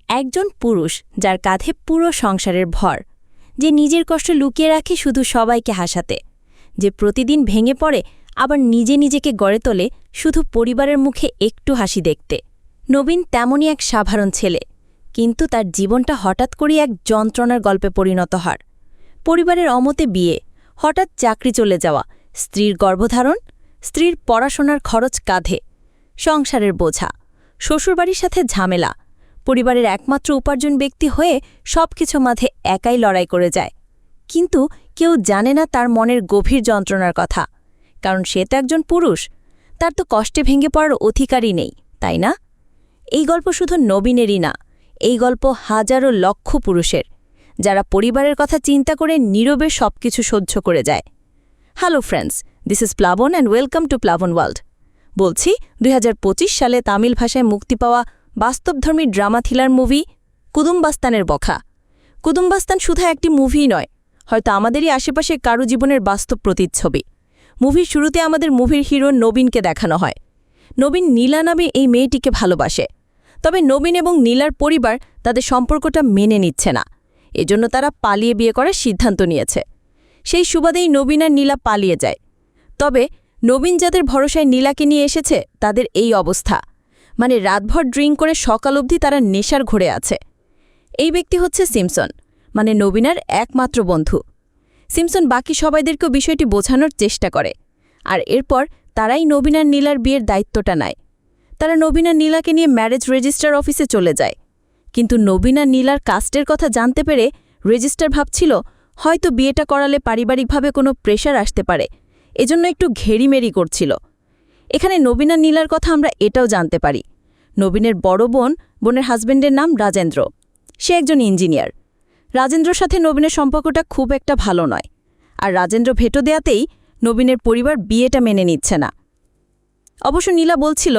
একজন পুরুষ যার কাঁধে পুরো সংসারের ভর, যে নিজের কষ্ট লুকিয়ে রাখে শুধু সবাইকে হাসাতে, যে প্রতিদিন ভেঙে পড়ে আবার নিজে নিজেকে গড়ে তোলে শুধু পরিবারের মুখে একটু হাসি দেখতে। নবীন তেমনই এক সাধারণ ছেলে, কিন্তু তার জীবনটা হঠাৎ করেই এক যন্ত্রণার গল্পে পরিণত হয়। পরিবারের অমতে বিয়ে, হঠাৎ চাকরি চলে যাওয়া, স্ত্রীর গর্ভধারণ, স্ত্রীর পড়াশোনার খরচ কাঁধে, সংসারের বোঝা, শ্বশুরবাড়ির সাথে ঝামেলা, পরিবারের একমাত্র উপার্জন ব্যক্তি হয়ে সবকিছু মাঝে একাই লড়াই করে যায়। কিন্তু কেউ জানে না তার মনের গভীর যন্ত্রণার কথা, কারণ সে তো একজন পুরুষ, তার তো কষ্টে ভেঙে পড়ার অধিকারই নেই, তাই না? এই গল্প শুধু নবীনেরই না, এই গল্প হাজারো লক্ষ পুরুষের, যারা পরিবারের কথা চিন্তা করে নীরবে সবকিছু সহ্য করে যায়। হ্যালো ফ্রেন্ডস, দিস ইজ প্লাবন অ্যান্ড ওয়েলকাম টু প্লাবন ওয়ার্ল্ড। বলছি 2025 সালে তামিল ভাষায় মুক্তি পাওয়া বাস্তবধর্মী ড্রামা থ্রিলার মুভি কুদুম্বাস্তানের বখা। কুদুম্বাস্তান শুধু একটি মুভি নয়, হয়তো আমাদেরই আশেপাশে কারো জীবনের বাস্তব প্রতিচ্ছবি। মুভির শুরুতে আমাদের মুভির হিরো নবীনকে দেখানো হয়। নবীন নীলা নামে এই মেয়েটিকে ভালোবাসে, তবে নবীন এবং নীলার পরিবার তাদের সম্পর্কটা মেনে নিচ্ছে না, এজন্য তারা পালিয়ে বিয়ে করার সিদ্ধান্ত নিয়েছে। সেই সুবাদেই নবীন আর নীলা পালিয়ে যায়। তবে নবীন যাদের ভরসায় নীলাকে নিয়ে এসেছে তাদের এই অবস্থা, মানে রাতভর ড্রিঙ্ক করে সকাল অবধি তারা নেশার ঘোরে আছে। এই ব্যক্তি হচ্ছে সিমসন, মানে নবীনার একমাত্র বন্ধু। সিমসন বাকি সবাইদেরকেও বিষয়টি বোঝানোর চেষ্টা করে, আর এরপর তারাই নবীন আর নীলার বিয়ের দায়িত্বটা নেয়। তারা নবীন আর নীলাকে নিয়ে ম্যারেজ রেজিস্ট্রার অফিসে চলে যায়। কিন্তু নবীন আর নীলার কাস্টের কথা জানতে পেরে রেজিস্ট্রার ভাবছিল হয়তো বিয়েটা করালে পারিবারিকভাবে কোনো প্রেশার আসতে পারে, এজন্য একটু ঘেরিমেরি করছিল। এখানে নবীন আর নীলার কথা আমরা এটাও জানতে পারি, নবীনের বড় বোনের হাজব্যান্ডের নাম রাজেন্দ্র, সে একজন ইঞ্জিনিয়ার। রাজেন্দ্রর সাথে নবীনের সম্পর্কটা খুব একটা ভালো নয়, আর রাজেন্দ্র ভেটো দেয়াতেই নবীনের পরিবার বিয়েটা মেনে নিচ্ছে না। অবশ্য নীলা বলছিল,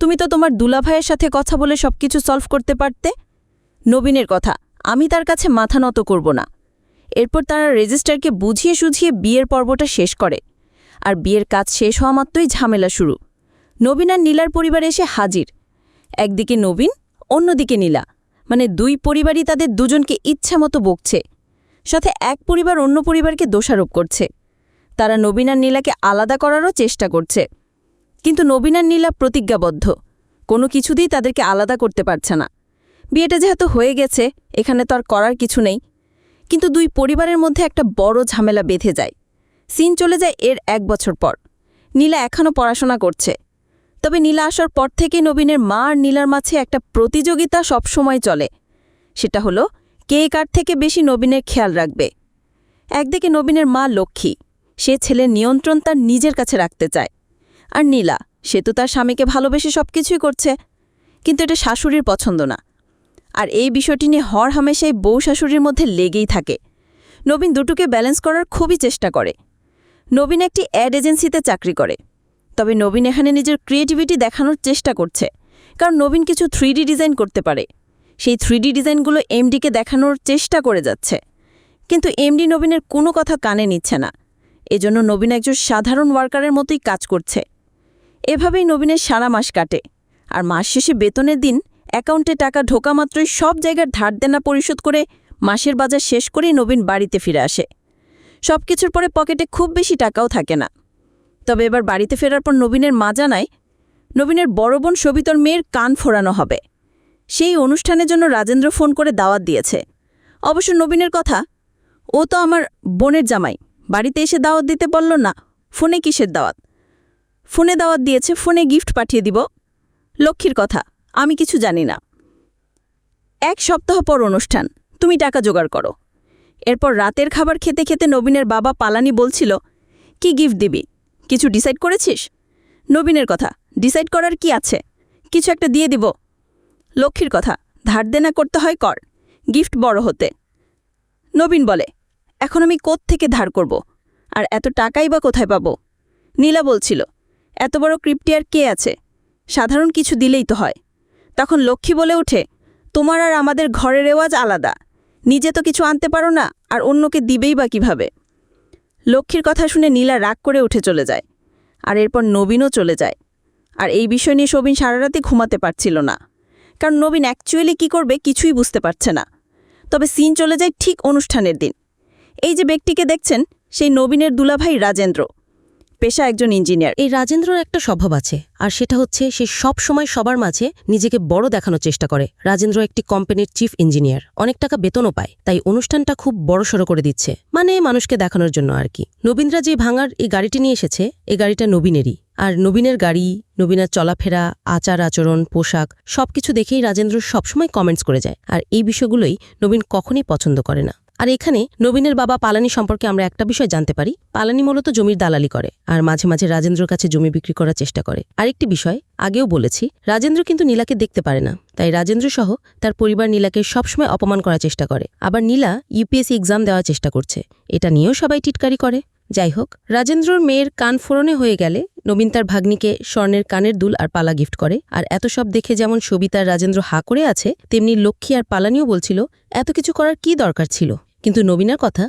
তুমি তো তোমার দুলাভাইয়ের সাথে কথা বলে সবকিছু সলভ করতে পারতে। নবীনের কথা, আমি তার কাছে মাথা নত করব না। এরপর তারা রেজিস্ট্রারকে বুঝিয়ে সুঝিয়ে বিয়ের পর্বটা শেষ করে, আর বিয়ের কাজ শেষ হওয়া মাত্রই ঝামেলা শুরু। নবীন আর নীলার পরিবার এসে হাজির। একদিকে নবীন, অন্যদিকে নীলা, মানে দুই পরিবারই তাদের দুজনকে ইচ্ছামতো বকছে, সাথে এক পরিবার অন্য পরিবারকে দোষারোপ করছে। তারা নবীন আর নীলাকে আলাদা করারও চেষ্টা করছে, কিন্তু নবীন আর নীলা প্রতিজ্ঞাবদ্ধ, কোনো কিছুতেই তাদেরকে আলাদা করতে পারছে না। বিয়েটা যেহেতু হয়ে গেছে, এখানে তো আর করার কিছু নেই। কিন্তু দুই পরিবারের মধ্যে একটা বড় ঝামেলা বেঁধে যায়। সিন চলে যায় এর 1 বছর পর। নীলা এখনও পড়াশোনা করছে, তবে নীলা আসার পর থেকেই নবীনের মা আর নীলার মাঝে একটা প্রতিযোগিতা সবসময় চলে। সেটা হলো কে কার থেকে বেশি নবীনের খেয়াল রাখবে। একদিকে নবীনের মা লক্ষ্মী, সে ছেলের নিয়ন্ত্রণ তার নিজের কাছে রাখতে চায়, আর নীলা, সে তো তার স্বামীকে ভালোবেসে সবকিছুই করছে, কিন্তু এটা শাশুড়ির পছন্দ না। আর এই বিষয়টি নিয়ে হরহামেশাই বউ শাশুড়ির মধ্যে লেগেই থাকে। নবীন দুটোকে ব্যালেন্স করার খুবই চেষ্টা করে। নবীন একটি অ্যাড এজেন্সিতে চাকরি করে, তবে নবীন এখানে নিজের ক্রিয়েটিভিটি দেখানোর চেষ্টা করছে, কারণ নবীন কিছু 3D ডিজাইন করতে পারে। সেই 3D ডিজাইনগুলো এমডিকে দেখানোর চেষ্টা করে যাচ্ছে, কিন্তু এমডি নবীনের কোনো কথা কানে নিচ্ছে না। এজন্য নবীন একজন সাধারণ ওয়ার্কারের মতোই কাজ করছে। এভাবেই নবীনের সারা মাস কাটে, আর মাস শেষে বেতনের দিন অ্যাকাউন্টে টাকা ঢোকা মাত্রই সব জায়গার ধার দেনা পরিশোধ করে মাসের বাজার শেষ করেই নবীন বাড়িতে ফিরে আসে। সব কিছুর পরে পকেটে খুব বেশি টাকাও থাকে না। তবে এবার বাড়িতে ফেরার পর নবীনের মা জানায় নবীনের বড় বোন সবিতর মেয়ের কান ফোড়ানো হবে। সেই অনুষ্ঠানের জন্য রাজেন্দ্র ফোন করে দাওয়াত দিয়েছে। অবশ্য নবীনের কথা, ও তো আমার বোনের জামাই, বাড়িতে এসে দাওয়াত দিতে বলল না, ফোনে কিসের দাওয়াত? ফোনে দাওয়াত দিয়েছে, ফোনে গিফট পাঠিয়ে দিব। লক্ষ্মীর কথা, আমি কিছু জানি না। 1 সপ্তাহ পর অনুষ্ঠান, তুমি টাকা জোগাড় করো। এরপর রাতের খাবার খেতে খেতে নবীনের বাবা পালানি বলছিল, কি গিফট দিবি, কিছু ডিসাইড করেছিস? নবীনের কথা, ডিসাইড করার কি আছে, কিছু একটা দিয়ে দিব। লক্ষ্মীর কথা, ধার দেনা করতে হয় কর, গিফট বড় হতে। নবীন বলে, এখন আমি থেকে ধার করব, আর এত টাকাই বা কোথায় পাব? নীলা বলছিল, এত বড় ক্রিপ্টিয়ার কে আছে, সাধারণ কিছু দিলেই তো হয়। তখন লক্ষ্মী বলে ওঠে, তোমার আর আমাদের ঘরের রেওয়াজ আলাদা, নিজে তো কিছু আনতে পারো না, আর অন্যকে দিবেই বা কিভাবে? লক্ষ্মীর কথা শুনে নীলা রাগ করে উঠে চলে যায়, আর এরপর নবীনও চলে যায়। আর এই বিষয় নিয়ে সবিন সারা রাতে ঘুমাতে পারছিল না, কারণ নবীন অ্যাকচুয়ালি কি করবে কিছুই বুঝতে পারছে না। তবে সিন চলে যায় ঠিক অনুষ্ঠানের দিন। এই যে ব্যক্তিকে দেখছেন, সেই নবীনের দুলাভাই রাজেন্দ্র, পেশা একজন ইঞ্জিনিয়ার। এই রাজেন্দ্রর একটা স্বভাব আছে, আর সেটা হচ্ছে সে সব সময় সবার মাঝে নিজেকে বড় দেখানোর চেষ্টা করে। রাজেন্দ্র একটি কোম্পানির চিফ ইঞ্জিনিয়ার, অনেক টাকা বেতনও পায়, তাই অনুষ্ঠানটা খুব বড়সড় করে দিচ্ছে, মানে মানুষকে দেখানোর জন্য আর কি। নবীনরা যে ভাঙার এই গাড়িটি নিয়ে এসেছে, এই গাড়িটা নবীনেরই। আর নবীনের গাড়ি, নবীনের চলাফেরা, আচার আচরণ, পোশাক সবকিছু দেখেই রাজেন্দ্র সবসময় কমেন্টস করে যায়। আর এই বিষয়গুলোই নবীন কখনই পছন্দ করে না। আর এখানে নবীনের বাবা পালানি সম্পর্কে আমরা একটা বিষয় জানতে পারি। পালানি মূলত জমির দালালি করে, আর মাঝে মাঝে রাজেন্দ্রর কাছে জমি বিক্রি করার চেষ্টা করে। আরেকটি বিষয় আগেও বলেছি, রাজেন্দ্র কিন্তু নীলাকে দেখতে পারে না, তাই রাজেন্দ্র সহ তার পরিবার নীলাকে সবসময় অপমান করার চেষ্টা করে। আবার নীলা ইউপিএসসি এক্সাম দেওয়ার চেষ্টা করছে, এটা নিয়েও সবাই টিটকারি করে। যাই হোক, রাজেন্দ্রর মেয়ের কান ফোড়নে হয়ে গেলে নবীন তার ভাগ্নিকে স্বর্ণের কানের দুল আর পালা গিফট করে। আর এত সব দেখে যেমন সবিতার রাজেন্দ্র হা করে আছে, তেমনি লক্ষ্মী আর পালানিও বলছিল এত কিছু করার কি দরকার ছিল। কিন্তু নবীনার কথা,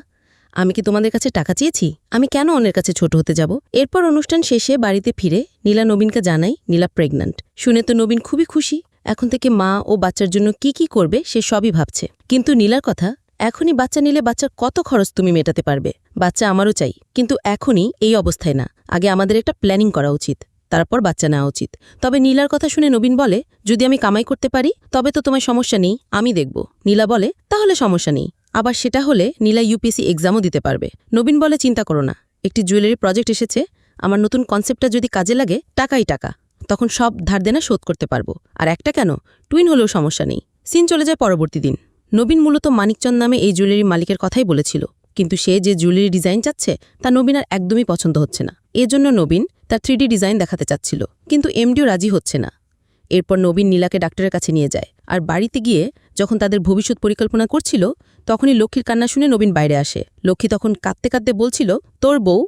আমি কি তোমাদের কাছে টাকা চেয়েছি? আমি কেন অন্যের কাছে ছোট হতে যাব? এরপর অনুষ্ঠান শেষে বাড়িতে ফিরে নীলা নবীনকে জানাই নীলা প্রেগন্যান্ট। শুনে তো নবীন খুবই খুশি। এখন থেকে মা ও বাচ্চার জন্য কি কি করবে সে সবই ভাবছে। কিন্তু নীলার কথা, এখনই বাচ্চা নিলে বাচ্চার কত খরচ তুমি মেটাতে পারবে? বাচ্চা আমারও চাই, কিন্তু এখনই এই অবস্থায় না। আগে আমাদের একটা প্ল্যানিং করা উচিত, তারপর বাচ্চা নেওয়া উচিত। তবে নীলার কথা শুনে নবীন বলে, যদি আমি কামাই করতে পারি তবে তো তোমার সমস্যা নেই, আমি দেখব। নীলা বলে, তাহলে সমস্যা নেই। আবার সেটা হলে নীলা ইউপিএসসি এক্সামও দিতে পারবে। নবীন বলে, চিন্তা করো না, একটি জুয়েলারি প্রজেক্ট এসেছে, আমার নতুন কনসেপ্টটা যদি কাজে লাগে টাকাই টাকা, তখন সব ধার দেনা শোধ করতে পারবো। আর একটা কেন, টুইন হলেও সমস্যা নেই। সিন চলে যায় পরবর্তী দিন। নবীন মূলত মানিকচন্দ নামে এই জুয়েলারি মালিকের কথাই বলেছিল, কিন্তু সে যে জুয়েলারি ডিজাইন চাচ্ছে তা নবীন আর একদমই পছন্দ হচ্ছে না। এজন্য নবীন তার 3D ডিজাইন দেখাতে চাচ্ছিল, কিন্তু এমডিও রাজি হচ্ছে না। এরপর নবীন নীলাকে ডাক্তারের কাছে নিয়ে যায়। আর বাড়িতে গিয়ে যখন তাদের ভবিষ্যৎ পরিকল্পনা করছিল, তখনই লক্ষ্মীর কান্না শুনে নবীন বাইরে আসে। লক্ষ্মী তখন কাঁদতে কাঁদতে বলছিল, তোর বউ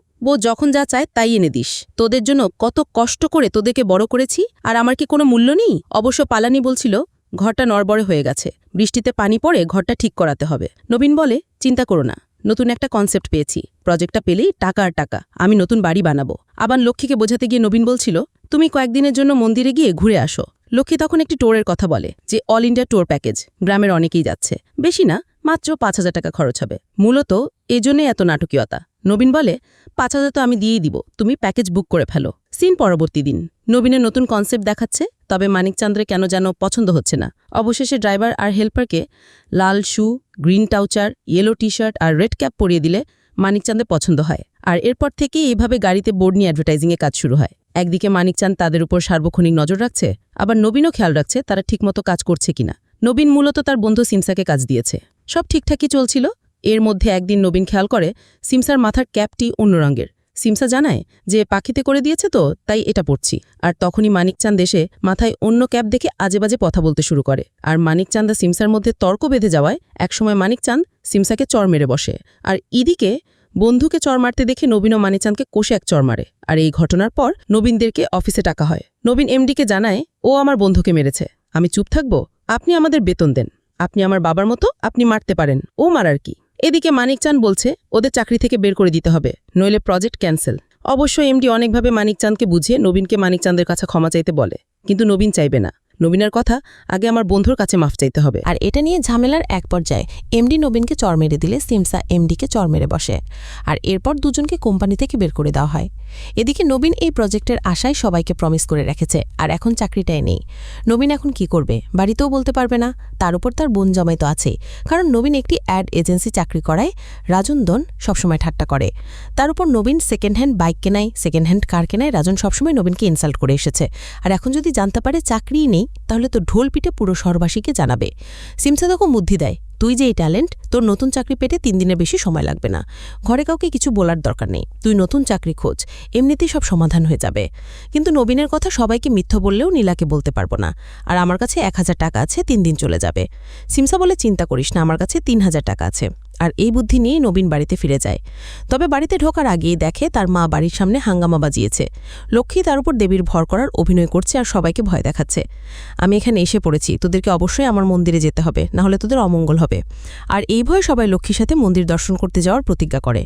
যখন যা চায় তাই এনে দিস, তোদের জন্য কত কষ্ট করে তোদেরকে বড় করেছি, আর আমার কি কোনো মূল্য নেই? অবশ্য পালানি বলছিল, ঘরটা নড়বড়ে হয়ে গেছে, বৃষ্টিতে পানি পড়ে ঘরটা ঠিক করাতে হবে। নবীন বলে, চিন্তা করো না, নতুন একটা কনসেপ্ট পেয়েছি, প্রজেক্টটা পেলেই টাকা আর টাকা, আমি নতুন বাড়ি বানাবো। আবার লক্ষ্মীকে বোঝাতে গিয়ে নবীন বলছিল, তুমি কয়েকদিনের জন্য মন্দিরে গিয়ে ঘুরে আসো। লক্ষ্মী তখন একটি টোরের কথা বলে, যে অল ইন্ডিয়া টোর প্যাকেজ, গ্রামের অনেকেই যাচ্ছে, বেশি না, মাত্র 5,000 টাকা খরচ হবে। মূলত এজন্যই এত নাটকীয়তা। নবীন বলে, 5,000 তো আমি দিয়েই দিব, তুমি প্যাকেজ বুক করে ফেলো। সিন পরবর্তী দিন। নবীনের নতুন কনসেপ্ট দেখাচ্ছে, তবে মানিকচাঁদের কেন যেন পছন্দ হচ্ছে না। অবশেষে ড্রাইভার আর হেল্পারকে লাল শু, গ্রিন টাউচার, ইয়েলো টি শার্ট আর রেড ক্যাপ পরিয়ে দিলে মানিকচাঁদের পছন্দ হয়। আর এরপর থেকেই এইভাবে গাড়িতে বোর্ড নিয়ে অ্যাডভার্টাইজিংয়ে কাজ শুরু হয়। একদিকে মানিকচাঁদ তাদের উপর সার্বক্ষণিক নজর রাখছে, আবার নবীনও খেয়াল রাখছে তারা ঠিকমতো কাজ করছে কিনা। নবীন মূলত তার বন্ধু সিমসাকে কাজ দিয়েছে, সব ঠিকঠাকই চলছিল। এর মধ্যে একদিন নবীন খেয়াল করে সিমসার মাথার ক্যাপটি অন্য রঙের। সিমসা জানায় যে পাখিতে করে দিয়েছে তো, তাই এটা পড়ছি। আর তখনই মানিকচাঁদ এসে মাথায় অন্য ক্যাপ দেখে আজেবাজে কথা বলতে শুরু করে। আর মানিকচাঁদ সিমসার মধ্যে তর্ক বেঁধে যাওয়ায় একসময় মানিকচাঁদ সিমসাকে চর মেরে বসে। আর এদিকে বন্ধুকে চর মারতে দেখে নবীন ও মানিকচাঁদকে কষে এক চর মারে। আর এই ঘটনার পর নবীনদেরকে অফিসে টাকা হয়। নবীন এমডিকে জানায়, ও আমার বন্ধুকে মেরেছে, আমি চুপ থাকব? আপনি আমাদের বেতন দেন, আপনি আমার বাবার মতো, আপনি মারতে পারেন, ও মারার কি? এদিকে মানিকচাঁদ বলছে ওদের চাকরি থেকে বের করে দিতে হবে, নইলে প্রজেক্ট ক্যান্সেল। অবশ্য এমডি অনেকভাবে মানিকচাঁদকে বুঝিয়ে নবীনকে মানিকচাঁদের কাছে ক্ষমা চাইতে বলে, কিন্তু নবীন চাইবে না। নবীনের কথা, আগে আমার বন্ধুর কাছে মাফ চাইতে হবে। আর এটা নিয়ে ঝামেলার এক পর্যায়ে এমডি নবীনকে চর মেরে দিলে সিমসা এমডিকে চর মেরে বসে। আর এরপর দুজনকে কোম্পানি থেকে বের করে দেওয়া হয়। এদিকে নবীন এই প্রজেক্টের আশায় সবাইকে প্রমিস করে রেখেছে, আর এখন চাকরিটাই নেই। নবীন এখন কি করবে? বাড়িতেও বলতে পারবে না, তার উপর তার বোন জামাই তো আছেই। কারণ নবীন একটি অ্যাড এজেন্সি চাকরি করায় রাজনদন সবসময় ঠাট্টা করে। তার উপর নবীন সেকেন্ড হ্যান্ড বাইক কেনায়, সেকেন্ড হ্যান্ড কার কেনায় রাজন সবসময় নবীনকে ইনসাল্ট করে এসেছে। আর এখন যদি জানতে পারে চাকরিই নেই, তাহলে তো ঢোল পিটে পুরো শহরবাসীকে জানাবে। সিমসা তখন বুদ্ধি দেয়, তুই যে এই ট্যালেন্ট, তোর নতুন চাকরি পেতে 3 দিনের বেশি সময় লাগবে না, ঘরে কাউকে কিছু বলার দরকার নেই, তুই নতুন চাকরি খোঁজ, এমনিতেই সব সমাধান হয়ে যাবে। কিন্তু নবীনের কথা সবাইকে মিথ্য বললেও নীলাকে বলতে পারবো না, আর আমার কাছে 1,000 টাকা আছে, 3 দিন চলে যাবে। সিমসা বলে, চিন্তা করিস না, আমার কাছে 3,000 টাকা আছে। আর এই বুদ্ধি নিয়েই নবীন বাড়িতে ফিরে যায়। তবে বাড়িতে ঢোকার আগেই দেখে তার মা বাড়ির সামনে হাঙ্গামা বাজিয়েছে। লক্ষ্মী তার উপর দেবীর ভর করার অভিনয় করছে আর সবাইকে ভয় দেখাচ্ছে। আমি এখানে এসে পড়েছি, তোদেরকে অবশ্যই আমার মন্দিরে যেতে হবে, না হলে তোদের অমঙ্গল হবে। আর এই ভয়ে সবাই লক্ষ্মীর সাথে মন্দির দর্শন করতে যাওয়ার প্রতিজ্ঞা করে।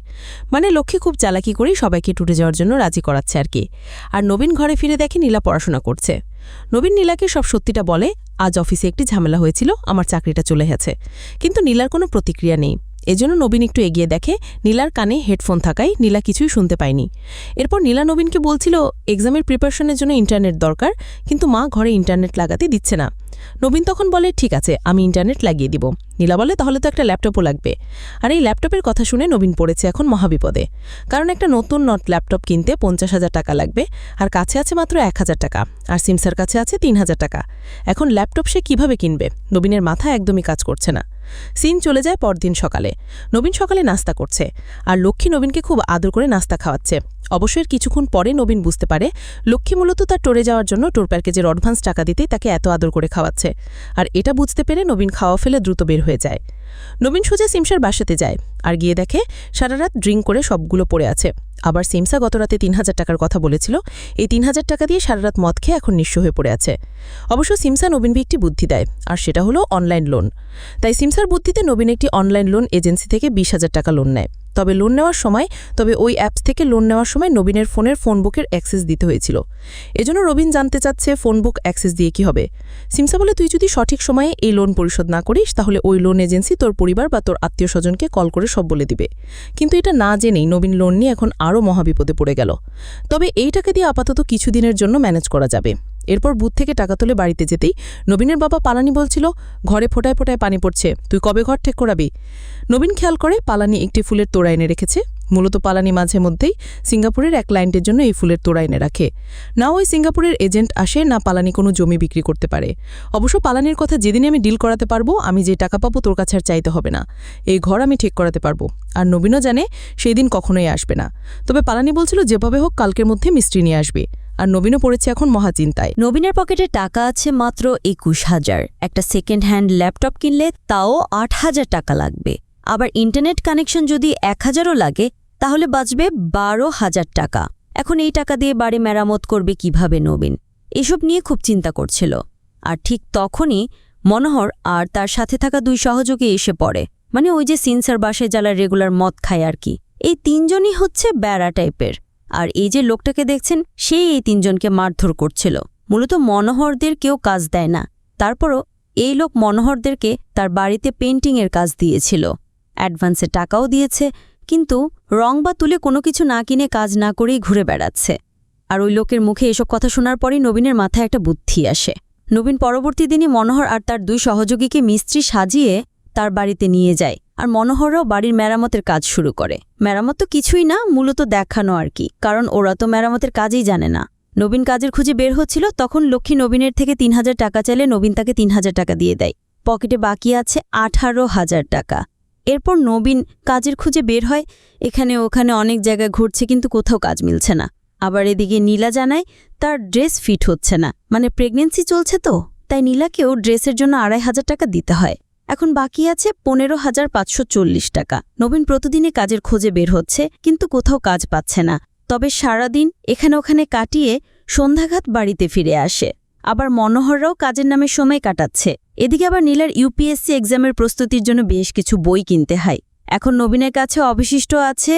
মানে লক্ষ্মী খুব চালাকি করেই সবাইকে টুটে যাওয়ার জন্য রাজি করাচ্ছে আর কি। আর নবীন ঘরে ফিরে দেখে নীলা পড়াশোনা করছে। নবীন নীলাকে সব সত্যিটা বলে, আজ অফিসে একটি ঝামেলা হয়েছিল, আমার চাকরিটা চলে গেছে। কিন্তু নীলার কোনো প্রতিক্রিয়া নেই। এজন্য নবীন একটু এগিয়ে দেখে নীলার কানে হেডফোন থাকায় নীলা কিছুই শুনতে পায়নি। এরপর নীলা নবীনকে বলছিল এক্সামের প্রিপারেশনের জন্য ইন্টারনেট দরকার, কিন্তু মা ঘরে ইন্টারনেট লাগাতে দিচ্ছে না। নবীন তখন বলে ঠিক আছে, আমি ইন্টারনেট লাগিয়ে দিব। নীলা বলে তাহলে তো একটা ল্যাপটপও লাগবে। আর এই ল্যাপটপের কথা শুনে নবীন পড়েছে এখন মহাবিপদে, কারণ একটা নতুন ল্যাপটপ কিনতে 50,000 টাকা লাগবে, আর কাছে আছে মাত্র 1,000 টাকা, আর সিমসার কাছে আছে 3,000 টাকা। এখন ল্যাপটপ সে কিভাবে কিনবে? নবীনের মাথা একদমই কাজ করছে না। সিন চলে যায় পরদিন সকালে। নবীন সকালে নাস্তা করছে, আর লক্ষ্মী নবীনকে খুব আদর করে নাস্তা খাওয়াচ্ছে। অবশ্যই কিছুক্ষণ পরে নবীন বুঝতে পারে লক্ষ্মী মূলত তার টোরে যাওয়ার জন্য টোর প্যাকেজের অ্যাডভান্স টাকা দিতেই তাকে এত আদর করে খাওয়াচ্ছে। আর এটা বুঝতে পেরে নবীন খাওয়া ফেলে দ্রুত বের হয়ে যায়। নবীন সোজা সিমসার বাসাতে যায়, আর গিয়ে দেখে সারা রাত ড্রিঙ্ক করে সবগুলো পড়ে আছে। আবার সিমসা গত রাতে 3,000 টাকার কথা বলেছিল, এই 3,000 টাকা দিয়ে সারা রাত মদ খেয়ে এখন নিঃস্ব হয়ে পড়ে আছে। অবশ্য সিমসা নবীনকে একটি বুদ্ধি দেয়, আর সেটা হলো অনলাইন লোন। তাই সিমসার বুদ্ধিতে নবীন একটি অনলাইন লোন এজেন্সি থেকে 20,000 টাকা লোন নেয়। তবে ওই অ্যাপস থেকে লোন নেওয়ার সময় নবীনের ফোনের ফোনবুকের অ্যাক্সেস দিতে হয়েছিল। এজন্য নবীন জানতে চাচ্ছে ফোনবুক অ্যাক্সেস দিয়ে কি হবে। সিমসা বলে তুই যদি সঠিক সময়ে এই লোন পরিশোধ না করিস তাহলে ওই লোন এজেন্সি তোর পরিবার বা তোর আত্মীয় স্বজনকে কল করে সব বলে দিবে। কিন্তু এটা না জেনেই নবীন লোন নিয়ে এখন আরও মহাবিপদে পড়ে গেল। তবে এই টাকা দিয়ে আপাতত কিছুদিনের জন্য ম্যানেজ করা যাবে। এরপর বুথ থেকে টাকা তুলে বাড়িতে যেতেই নবীনের বাবা পালানি বলছিল ঘরে ফোটায় ফোটায় পানি পড়ছে, তুই কবে ঘর ঠিক করাবি? নবীন খেয়াল করে পালানি একটি ফুলের তোড়া এনে রেখেছে। মূলত পালানি মাঝে মধ্যেই সিঙ্গাপুরের এক ক্লায়েন্টের জন্য এই ফুলের তোড়া এনে রাখে। না ওই সিঙ্গাপুরের এজেন্ট আসে, না পালানি কোনো জমি বিক্রি করতে পারে। অবশ্য পালানির কথা যেদিনে আমি ডিল করাতে পারবো, আমি যে টাকা পাবো তোর কাছে আর চাইতে হবে না, এই ঘর আমি ঠিক করাতে পারবো। আর নবীনও জানে সেই দিন কখনোই আসবে না। তবে পালানি বলছিল যেভাবে হোক কালকের মধ্যে মিস্ত্রি নিয়ে আসবে। আর নবীনও পড়েছে এখন মহাচিন্তায়। নবীনের পকেটে টাকা আছে মাত্র 21,000। একটা সেকেন্ড হ্যান্ড ল্যাপটপ কিনলে তাও 8,000 টাকা লাগবে। আবার ইন্টারনেট কানেকশন যদি 1,000ও লাগে তাহলে বাঁচবে 12,000 টাকা। এখন এই টাকা দিয়ে বাড়ি মেরামত করবে কিভাবে নবীন? এসব নিয়ে খুব চিন্তা করছিল। আর ঠিক তখনই মনোহর আর তার সাথে থাকা 2 সহযোগী এসে পড়ে। মানে ওই যে সিনসার বাসায় যারা রেগুলার মদ খায় আর কি। এই 3 জনই হচ্ছে ব্যারা টাইপের। আর এই যে লোকটাকে দেখছেন সেই এই 3 জনকে মারধর করছিল। মূলত মনোহরদের কেউ কাজ দেয় না, তারপরও এই লোক মনোহরদেরকে তার বাড়িতে পেইন্টিংয়ের কাজ দিয়েছিল। অ্যাডভান্সে টাকাও দিয়েছে, কিন্তু রং বা তুলে কোনো কিছু না কিনে কাজ না করেই ঘুরে বেড়াচ্ছে। আর ওই লোকের মুখে এসব কথা শোনার পরই নবীনের মাথায় একটা বুদ্ধি আসে। নবীন পরবর্তী দিনই মনোহর আর তার 2 সহযোগীকে মিস্ত্রি সাজিয়ে তার বাড়িতে নিয়ে যায়। আর মনোহররাও বাড়ির মেরামতের কাজ শুরু করে। মেরামত তো কিছুই না, মূলত দেখানো আর কি, কারণ ওরা তো মেরামতের কাজই জানে না। নবীন কাজের খুঁজে বের হচ্ছিল, তখন লক্ষ্মী নবীনের থেকে 3,000 টাকা চাইলে নবীন তাকে 3,000 টাকা দিয়ে দেয়। পকেটে বাকি আছে 18,000 টাকা। এরপর নবীন কাজের খুঁজে বের হয়, এখানে ওখানে অনেক জায়গায় ঘুরছে, কিন্তু কোথাও কাজ মিলছে না। আবার এদিকে নীলা জানায় তার ড্রেস ফিট হচ্ছে না, মানে প্রেগনেন্সি চলছে তো, তাই নীলাকেও ড্রেসের জন্য 2,500 টাকা দিতে হয়। এখন বাকি আছে 15,540 টাকা। নবীন প্রতিদিনে কাজের খোঁজে বের হচ্ছে, কিন্তু কোথাও কাজ পাচ্ছে না। তবে সারাদিন এখানে ওখানে কাটিয়ে সন্ধ্যাঘাত বাড়িতে ফিরে আসে। আবার মনোহররাও কাজের নামে সময় কাটাচ্ছে। এদিকে আবার নীলার ইউপিএসসি এক্সামের প্রস্তুতির জন্য বেশ কিছু বই কিনতে হয়। এখন নবীনের কাছে অবশিষ্ট আছে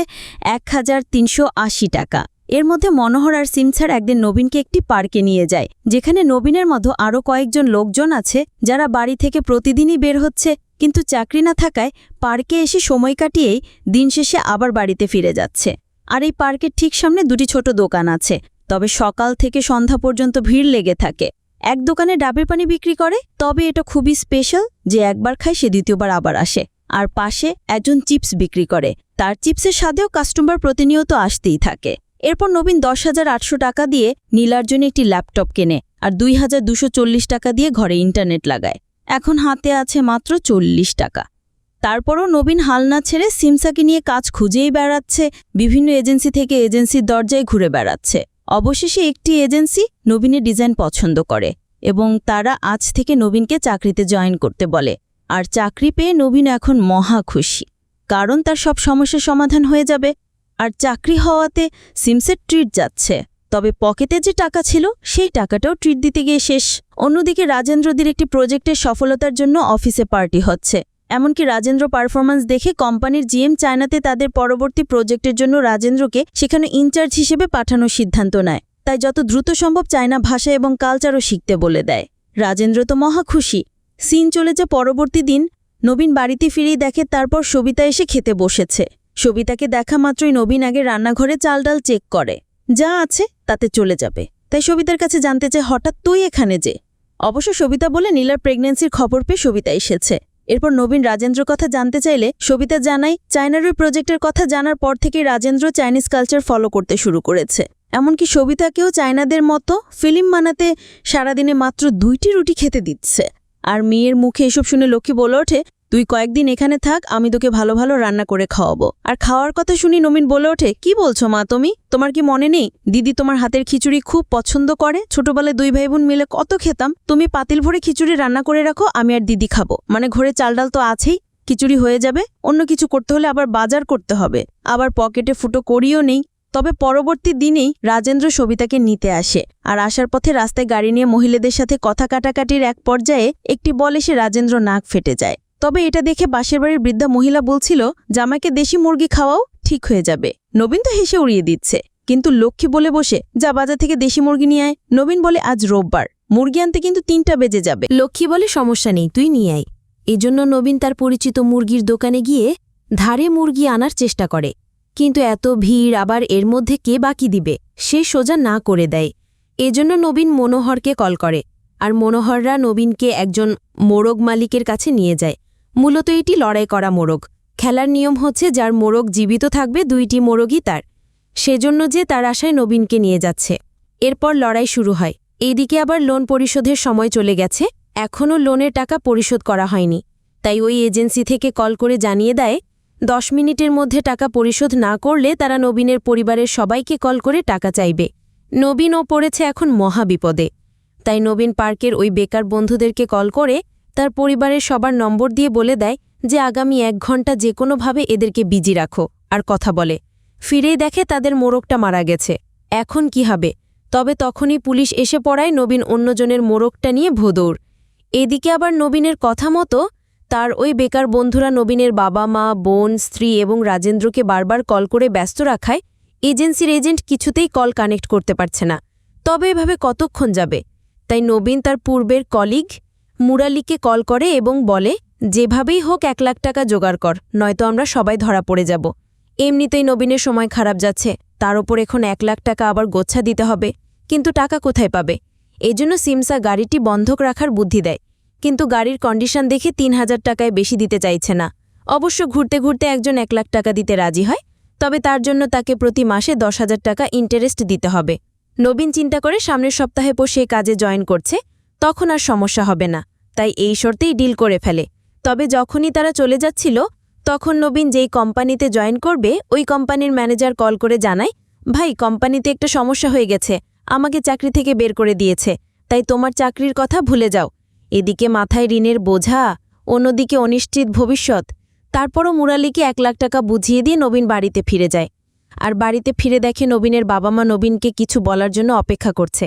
1,380 টাকা। এর মধ্যে মনোহর আর সিমসার একদিন নবীনকে একটি পার্কে নিয়ে যায়, যেখানে নবীনের মতো আরও কয়েকজন লোকজন আছে যারা বাড়ি থেকে প্রতিদিনই বের হচ্ছে, কিন্তু চাকরি না থাকায় পার্কে এসে সময় কাটিয়েই দিন শেষে আবার বাড়িতে ফিরে যাচ্ছে। আর এই পার্কের ঠিক সামনে 2টি ছোট দোকান আছে, তবে সকাল থেকে সন্ধ্যা পর্যন্ত ভিড় লেগে থাকে। এক দোকানে ডাবের পানি বিক্রি করে, তবে এটা খুবই স্পেশাল, যে একবার খায় সে দ্বিতীয়বার আবার আসে। আর পাশে একজন চিপস বিক্রি করে, তার চিপসের স্বাদেও কাস্টমার প্রতিনিয়ত আসতেই থাকে। এরপর নবীন 10,800 টাকা দিয়ে নীলার জন্য একটি ল্যাপটপ কেনে, আর 2,240 টাকা দিয়ে ঘরে ইন্টারনেট লাগায়। এখন হাতে আছে মাত্র 40 টাকা। তারপরও নবীন হাল না ছেড়ে সিমসাকে নিয়ে কাজ খুঁজেই বেড়াচ্ছে, বিভিন্ন এজেন্সি থেকে এজেন্সির দরজায় ঘুরে বেড়াচ্ছে। অবশেষে একটি এজেন্সি নবীনের ডিজাইন পছন্দ করে এবং তারা আজ থেকে নবীনকে চাকরিতে জয়েন করতে বলে। আর চাকরি পেয়ে নবীন এখন মহা খুশি, কারণ তার সব সমস্যার সমাধান হয়ে যাবে। আর চাকরি হওয়াতে সিমসের ট্রিট যাচ্ছে, তবে পকেটে যে টাকা ছিল সেই টাকাটাও ট্রিট দিতে গিয়ে শেষ। অন্যদিকে রাজেন্দ্রদের একটি প্রজেক্টের সফলতার জন্য অফিসে পার্টি হচ্ছে। এমনকি রাজেন্দ্র পারফরম্যান্স দেখে কোম্পানির জিএম চায়নাতে তাদের পরবর্তী প্রজেক্টের জন্য রাজেন্দ্রকে সেখানে ইনচার্জ হিসেবে পাঠানোর সিদ্ধান্ত নেয়। তাই যত দ্রুত সম্ভব চায়না ভাষা এবং কালচারও শিখতে বলে দেয়। রাজেন্দ্র তো মহা খুশি। সিন চলে যায় পরবর্তী দিন। নবীন বাড়িতে ফিরেই দেখে তারপর সবিতা এসে খেতে বসেছে। সবিতাকে দেখা মাত্রই নবীন আগে রান্নাঘরে চাল ডাল চেক করে, যা আছে তাতে চলে যাবে। তাই সবিতার কাছে জানতে চায় হঠাৎ তুই এখানে যে। অবশ্য সবিতা বলে নীলার প্রেগন্যান্সির খবর পেয়ে সবিতা এসেছে। এরপর নবীন রাজেন্দ্র কথা জানতে চাইলে সবিতা জানায় চায়নার ওই প্রজেক্টের কথা জানার পর থেকেই রাজেন্দ্র চাইনিজ কালচার ফলো করতে শুরু করেছে। এমনকি সবিতাকেও চায়নাদের মতো ফিল্ম বানাতে সারাদিনে মাত্র 2টি রুটি খেতে দিচ্ছে। আর মেয়ের মুখে এসব শুনে লক্ষ্মী বলে ওঠে, তুই কয়েকদিন এখানে থাক, আমি তোকে ভালো ভালো রান্না করে খাওয়াবো। আর খাওয়ার কথা শুনি নবীন বলে ওঠে, কি বলছো মা তুমি? তোমার কি মনে নেই দিদি তোমার হাতের খিচুড়ি খুব পছন্দ করে? ছোটবেলায় 2 ভাই বোন মিলে কত খেতাম। তুমি পাতিল ভরে খিচুড়ি রান্না করে রাখো, আমি আর দিদি খাবো। মানে ঘরে চাল ডাল তো আছেই, খিচুড়ি হয়ে যাবে। অন্য কিছু করতে হলে আবার বাজার করতে হবে, আবার পকেটে ফুটো করিও নেই। তবে পরবর্তী দিনেই রাজেন্দ্র সবিতাকে নিতে আসে। আর আসার পথে রাস্তায় গাড়ি নিয়ে মহিলাদের সাথে কথা কাটাকাটির এক পর্যায়ে একটি বল এসে রাজেন্দ্র নাক ফেটে যায়। তবে এটা দেখে পাশের বাড়ির বৃদ্ধা মহিলা বলছিল, জামাইকে দেশি মুরগি খাওয়াও, ঠিক হয়ে যাবে। নবীন তো হেসে উড়িয়ে দিচ্ছে, কিন্তু লক্ষ্মী বলে বসে, যা বাজার থেকে দেশি মুরগি নিয়ে আয়। নবীন বলে, আজ রোববার, মুরগি আনতে কিন্তু 3টা বেজে যাবে। লক্ষ্মী বলে, সমস্যা নেই, তুই নিয়ে আয়। এজন্য নবীন তার পরিচিত মুরগির দোকানে গিয়ে ধারে মুরগি আনার চেষ্টা করে। কিন্তু এত ভিড়, আবার এর মধ্যে কে বাকি দিবে, সে সোজা না করে দেয়। এজন্য নবীন মনোহরকে কল করে। আর মনোহররা নবীনকে একজন মোরগ মালিকের কাছে নিয়ে যায়। মূলত এটি লড়াই করা মোরগ। খেলার নিয়ম হচ্ছে যার মোরগ জীবিত থাকবে 2টি মোরগই তার। সেজন্য যে তার আশায় নবীনকে নিয়ে যাচ্ছে। এরপর লড়াই শুরু হয়। এইদিকে আবার লোন পরিশোধের সময় চলে গেছে, এখনও লোনের টাকা পরিশোধ করা হয়নি। তাই ওই এজেন্সি থেকে কল করে জানিয়ে দেয় 10 মিনিটের মধ্যে টাকা পরিশোধ না করলে তারা নবীনের পরিবারের সবাইকে কল করে টাকা চাইবে। নবীনও পড়েছে এখন মহাবিপদে। তাই নবীন পার্কের ওই বেকার বন্ধুদেরকে কল করে তার পরিবারের সবার নম্বর দিয়ে বলে দেয় যে আগামী 1 ঘন্টা যে কোনোভাবে এদেরকে বিজি রাখো আর কথা বলে। ফিরেই দেখে তাদের মোরগটা মারা গেছে। এখন কি হবে? তবে তখনই পুলিশ এসে পড়ায় নবীন অন্যজনের মোরগটা নিয়ে ভোদৌড়। এদিকে আবার নবীনের কথা মতো তার ওই বেকার বন্ধুরা নবীনের বাবা মা, বোন, স্ত্রী এবং রাজেন্দ্রকে বারবার কল করে ব্যস্ত রাখায় এজেন্সির এজেন্ট কিছুতেই কল কানেক্ট করতে পারছে না। তবে এভাবে কতক্ষণ যাবে? তাই নবীন তার পূর্বের কলিগ মুরালিকে কল করে এবং বলে, যেভাবেই হোক 1 লাখ টাকা জোগাড় কর, নয়তো আমরা সবাই ধরা পড়ে যাব। এমনিতেই নবীনের সময় খারাপ যাচ্ছে, তার ওপর এখন 1 লাখ টাকা আবার গোচ্ছা দিতে হবে। কিন্তু টাকা কোথায় পাবে? এজন্য সিমসা গাড়িটি বন্ধক রাখার বুদ্ধি দেয়। কিন্তু গাড়ির কন্ডিশন দেখে 3000 টাকায় বেশি দিতে চাইছে না। অবশ্য ঘুরতে ঘুরতে একজন 1 লাখ টাকা দিতে রাজি হয়, তবে তার জন্য তাকে প্রতি মাসে 10,000 টাকা ইন্টারেস্ট দিতে হবে। নবীন চিন্তা করে সামনের সপ্তাহে সে কাজে জয়েন করছে, তখন আর সমস্যা হবে না। তাই এই শর্তেই ডিল করে ফেলে। তবে যখনই তারা চলে যাচ্ছিল, তখন নবীন যেই কোম্পানিতে জয়েন করবে ওই কোম্পানির ম্যানেজার কল করে জানায়, ভাই, কোম্পানিতে একটা সমস্যা হয়ে গেছে, আমাকে চাকরি থেকে বের করে দিয়েছে, তাই তোমার চাকরির কথা ভুলে যাও। এদিকে মাথায় ঋণের বোঝা, অন্যদিকে অনিশ্চিত ভবিষ্যৎ। তারপরও মুরালিকে 1 লাখ টাকা বুঝিয়ে দিয়ে নবীন বাড়িতে ফিরে যায়। আর বাড়িতে ফিরে দেখে নবীনের বাবা মা নবীনকে কিছু বলার জন্য অপেক্ষা করছে।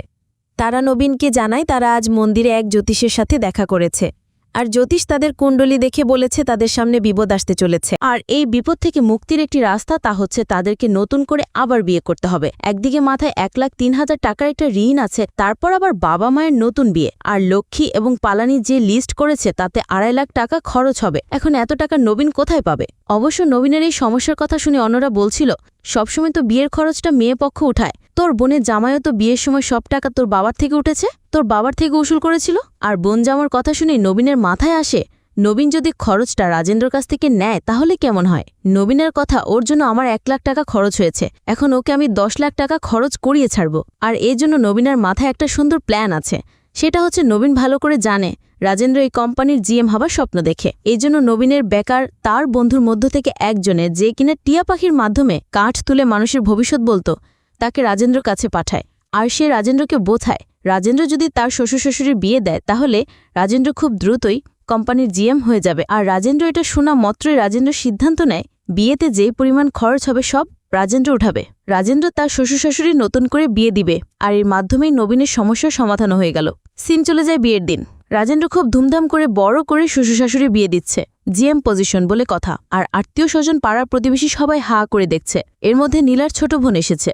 তারা নবীনকে জানায় তারা আজ মন্দিরে এক জ্যোতিষের সাথে দেখা করেছে। আর জ্যোতিষ তাদের কুণ্ডলী দেখে বলেছে তাদের সামনে বিপদ আসতে চলেছে। আর এই বিপদ থেকে মুক্তির একটি রাস্তা, তা হচ্ছে তাদেরকে নতুন করে আবার বিয়ে করতে হবে। একদিকে মাথায় 1,03,000 টাকার একটা ঋণ আছে, তারপর আবার বাবা মায়ের নতুন বিয়ে। আর লক্ষ্মী এবং পালানি যে লিস্ট করেছে তাতে 2.5 লাখ টাকা খরচ হবে। এখন এত টাকা নবীন কোথায় পাবে? অবশ্য নবীনের এই সমস্যার কথা শুনে অন্যরা বলছিল, সবসময় তো বিয়ের খরচটা মেয়ে পক্ষ উঠায়, তোর বোনের জামাইও তো বিয়ের সময় সব টাকা তোর বাবার থেকে উঠেছে, তোর বাবার থেকে উসুল করেছিল। আর বোন জামার কথা শুনে নবীনের মাথায় আসে, নবীন যদি খরচটা রাজেন্দ্রর কাছ থেকে নেয় তাহলে কেমন হয়? নবীনের কথা, ওর জন্য আমার 1 লাখ টাকা খরচ হয়েছে, এখন ওকে আমি 10 লাখ টাকা খরচ করিয়ে ছাড়ব। আর এই জন্য নবীনের মাথায় একটা সুন্দর প্ল্যান আছে। সেটা হচ্ছে নবীন ভালো করে জানে রাজেন্দ্র এই কোম্পানির জিএম হবার স্বপ্ন দেখে। এই জন্য নবীনের বেকার তার বন্ধুর মধ্য থেকে একজনের, যে কিনা টিয়া পাখির মাধ্যমে কাঠ তুলে মানুষের ভবিষ্যৎ বলতো, তাকে রাজেন্দ্র কাছে পাঠায়। আর সে রাজেন্দ্রকে বোঝায় রাজেন্দ্র যদি তার শ্বশুর শাশুড়ির বিয়ে দেয় তাহলে রাজেন্দ্র খুব দ্রুতই কোম্পানির জিএম হয়ে যাবে। আর রাজেন্দ্র এটা শোনা মাত্রই রাজেন্দ্র সিদ্ধান্ত নেয় বিয়েতে যে পরিমাণ খরচ হবে সব রাজেন্দ্র উঠাবে। রাজেন্দ্র তার শ্বশুর শাশুড়ি নতুন করে বিয়ে দিবে, আর এর মাধ্যমেই নবীনের সমস্যার সমাধান হয়ে গেল। সিন চলে যায় বিয়ের দিন। রাজেন্দ্র খুব ধুমধাম করে বড় করে শ্বশুর শাশুড়ি বিয়ে দিচ্ছে, জিএম পজিশন বলে কথা। আর আত্মীয় স্বজন, পাড়ার প্রতিবেশী সবাই হা করে দেখছে। এর মধ্যে নীলার ছোট বোন এসেছে।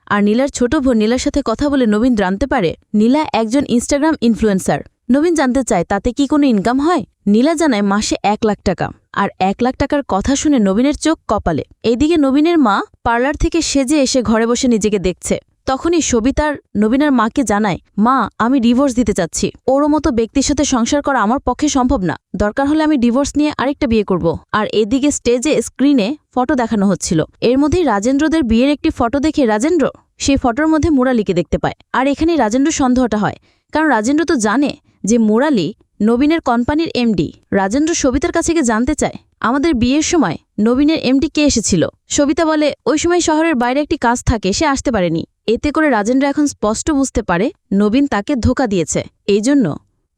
আর নীলার ছোট বোন নীলার সাথে কথা বলে নবীন জানতে পারে নীলা একজন ইনস্টাগ্রাম ইনফ্লুয়েন্সার। নবীন জানতে চায় তাতে কি কোনো ইনকাম হয়। নীলা জানায় মাসে 1 লাখ টাকা। আর 1 লাখ টাকার কথা শুনে নবীনের চোখ কপালে। এইদিকে নবীনের মা পার্লার থেকে সেজে এসে ঘরে বসে নিজেকে দেখছে। তখনই সবিতার নবীনের মাকে জানায়, মা আমি ডিভোর্স দিতে চাচ্ছি। ওরও মতো ব্যক্তির সাথে সংসার করা আমার পক্ষে সম্ভব না, দরকার হলে আমি ডিভোর্স নিয়ে আরেকটা বিয়ে করব। আর এদিকে স্টেজে স্ক্রিনে ফটো দেখানো হচ্ছিল। এর মধ্যেই রাজেন্দ্রদের বিয়ের একটি ফটো দেখে রাজেন্দ্র সেই ফটোর মধ্যে মুরালিকে দেখতে পায়। আর এখানে রাজেন্দ্র সন্দেহটা হয়, কারণ রাজেন্দ্র তো জানে যে মুরালি নবীনের কোম্পানির এমডি। রাজেন্দ্র সবিতার কাছে গিয়ে জানতে চায় আমাদের বিয়ের সময় নবীনের এমডি কে এসেছিল। সবিতা বলে ওই সময় শহরের বাইরে একটি কাজ থাকে, সে আসতে পারেনি। এতে করে রাজেন্দ্র এখন স্পষ্ট বুঝতে পারে নবীন তাকে ধোঁকা দিয়েছে। এই জন্য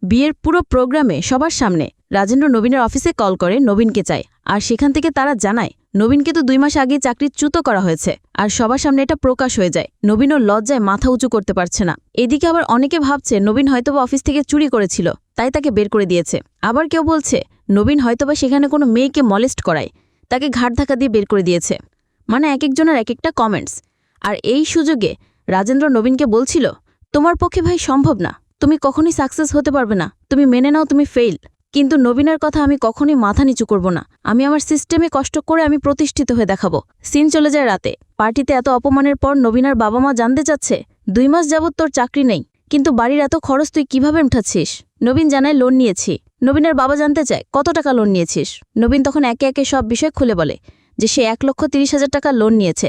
বিয়ের পুরো প্রোগ্রামে সবার সামনে রাজেন্দ্র নবীনের অফিসে কল করে নবীনকে চায়। আর সেখান থেকে তারা জানায় নবীনকে তো 2 মাস আগে চাকরিচ্যুত করা হয়েছে। আর সবার সামনে এটা প্রকাশ হয়ে যায়। নবীনও লজ্জায় মাথা উঁচু করতে পারছে না। এদিকে আবার অনেকে ভাবছে নবীন হয়তোবা অফিস থেকে চুরি করেছিল, তাই তাকে বের করে দিয়েছে। আবার কেউ বলছে নবীন হয়তোবা সেখানে কোনো মেয়েকে মলেস্ট করায়, তাকে ঘাট ধাক্কা দিয়ে বের করে দিয়েছে। মানে এক একজনের এক একটা কমেন্টস। আর এই সুযোগে রাজেন্দ্র নবীনকে বলছিল তোমার পক্ষে ভাই সম্ভব না, তুমি কখনই সাকসেস হতে পারবে না, তুমি মেনে নাও তুমি ফেইল। কিন্তু নবীনের কথা আমি কখনই মাথা নিচু করব না, আমি আমার সিস্টেমে কষ্ট করে আমি প্রতিষ্ঠিত হয়ে দেখাবো। সিন চলে যায় রাতে। পার্টিতে এত অপমানের পর নবীনার বাবা মা জানতে চাচ্ছে 2 মাস যাবৎ তোর চাকরি নেই, কিন্তু বাড়ির এত খরচ তুই কিভাবে উঠাচ্ছিস। নবীন জানায় লোন নিয়েছি। নবীনের বাবা জানতে চায় কত টাকা লোন নিয়েছিস। নবীন তখন একে একে সব বিষয় খুলে বলে যে সে 1,30,000 টাকা লোন নিয়েছে।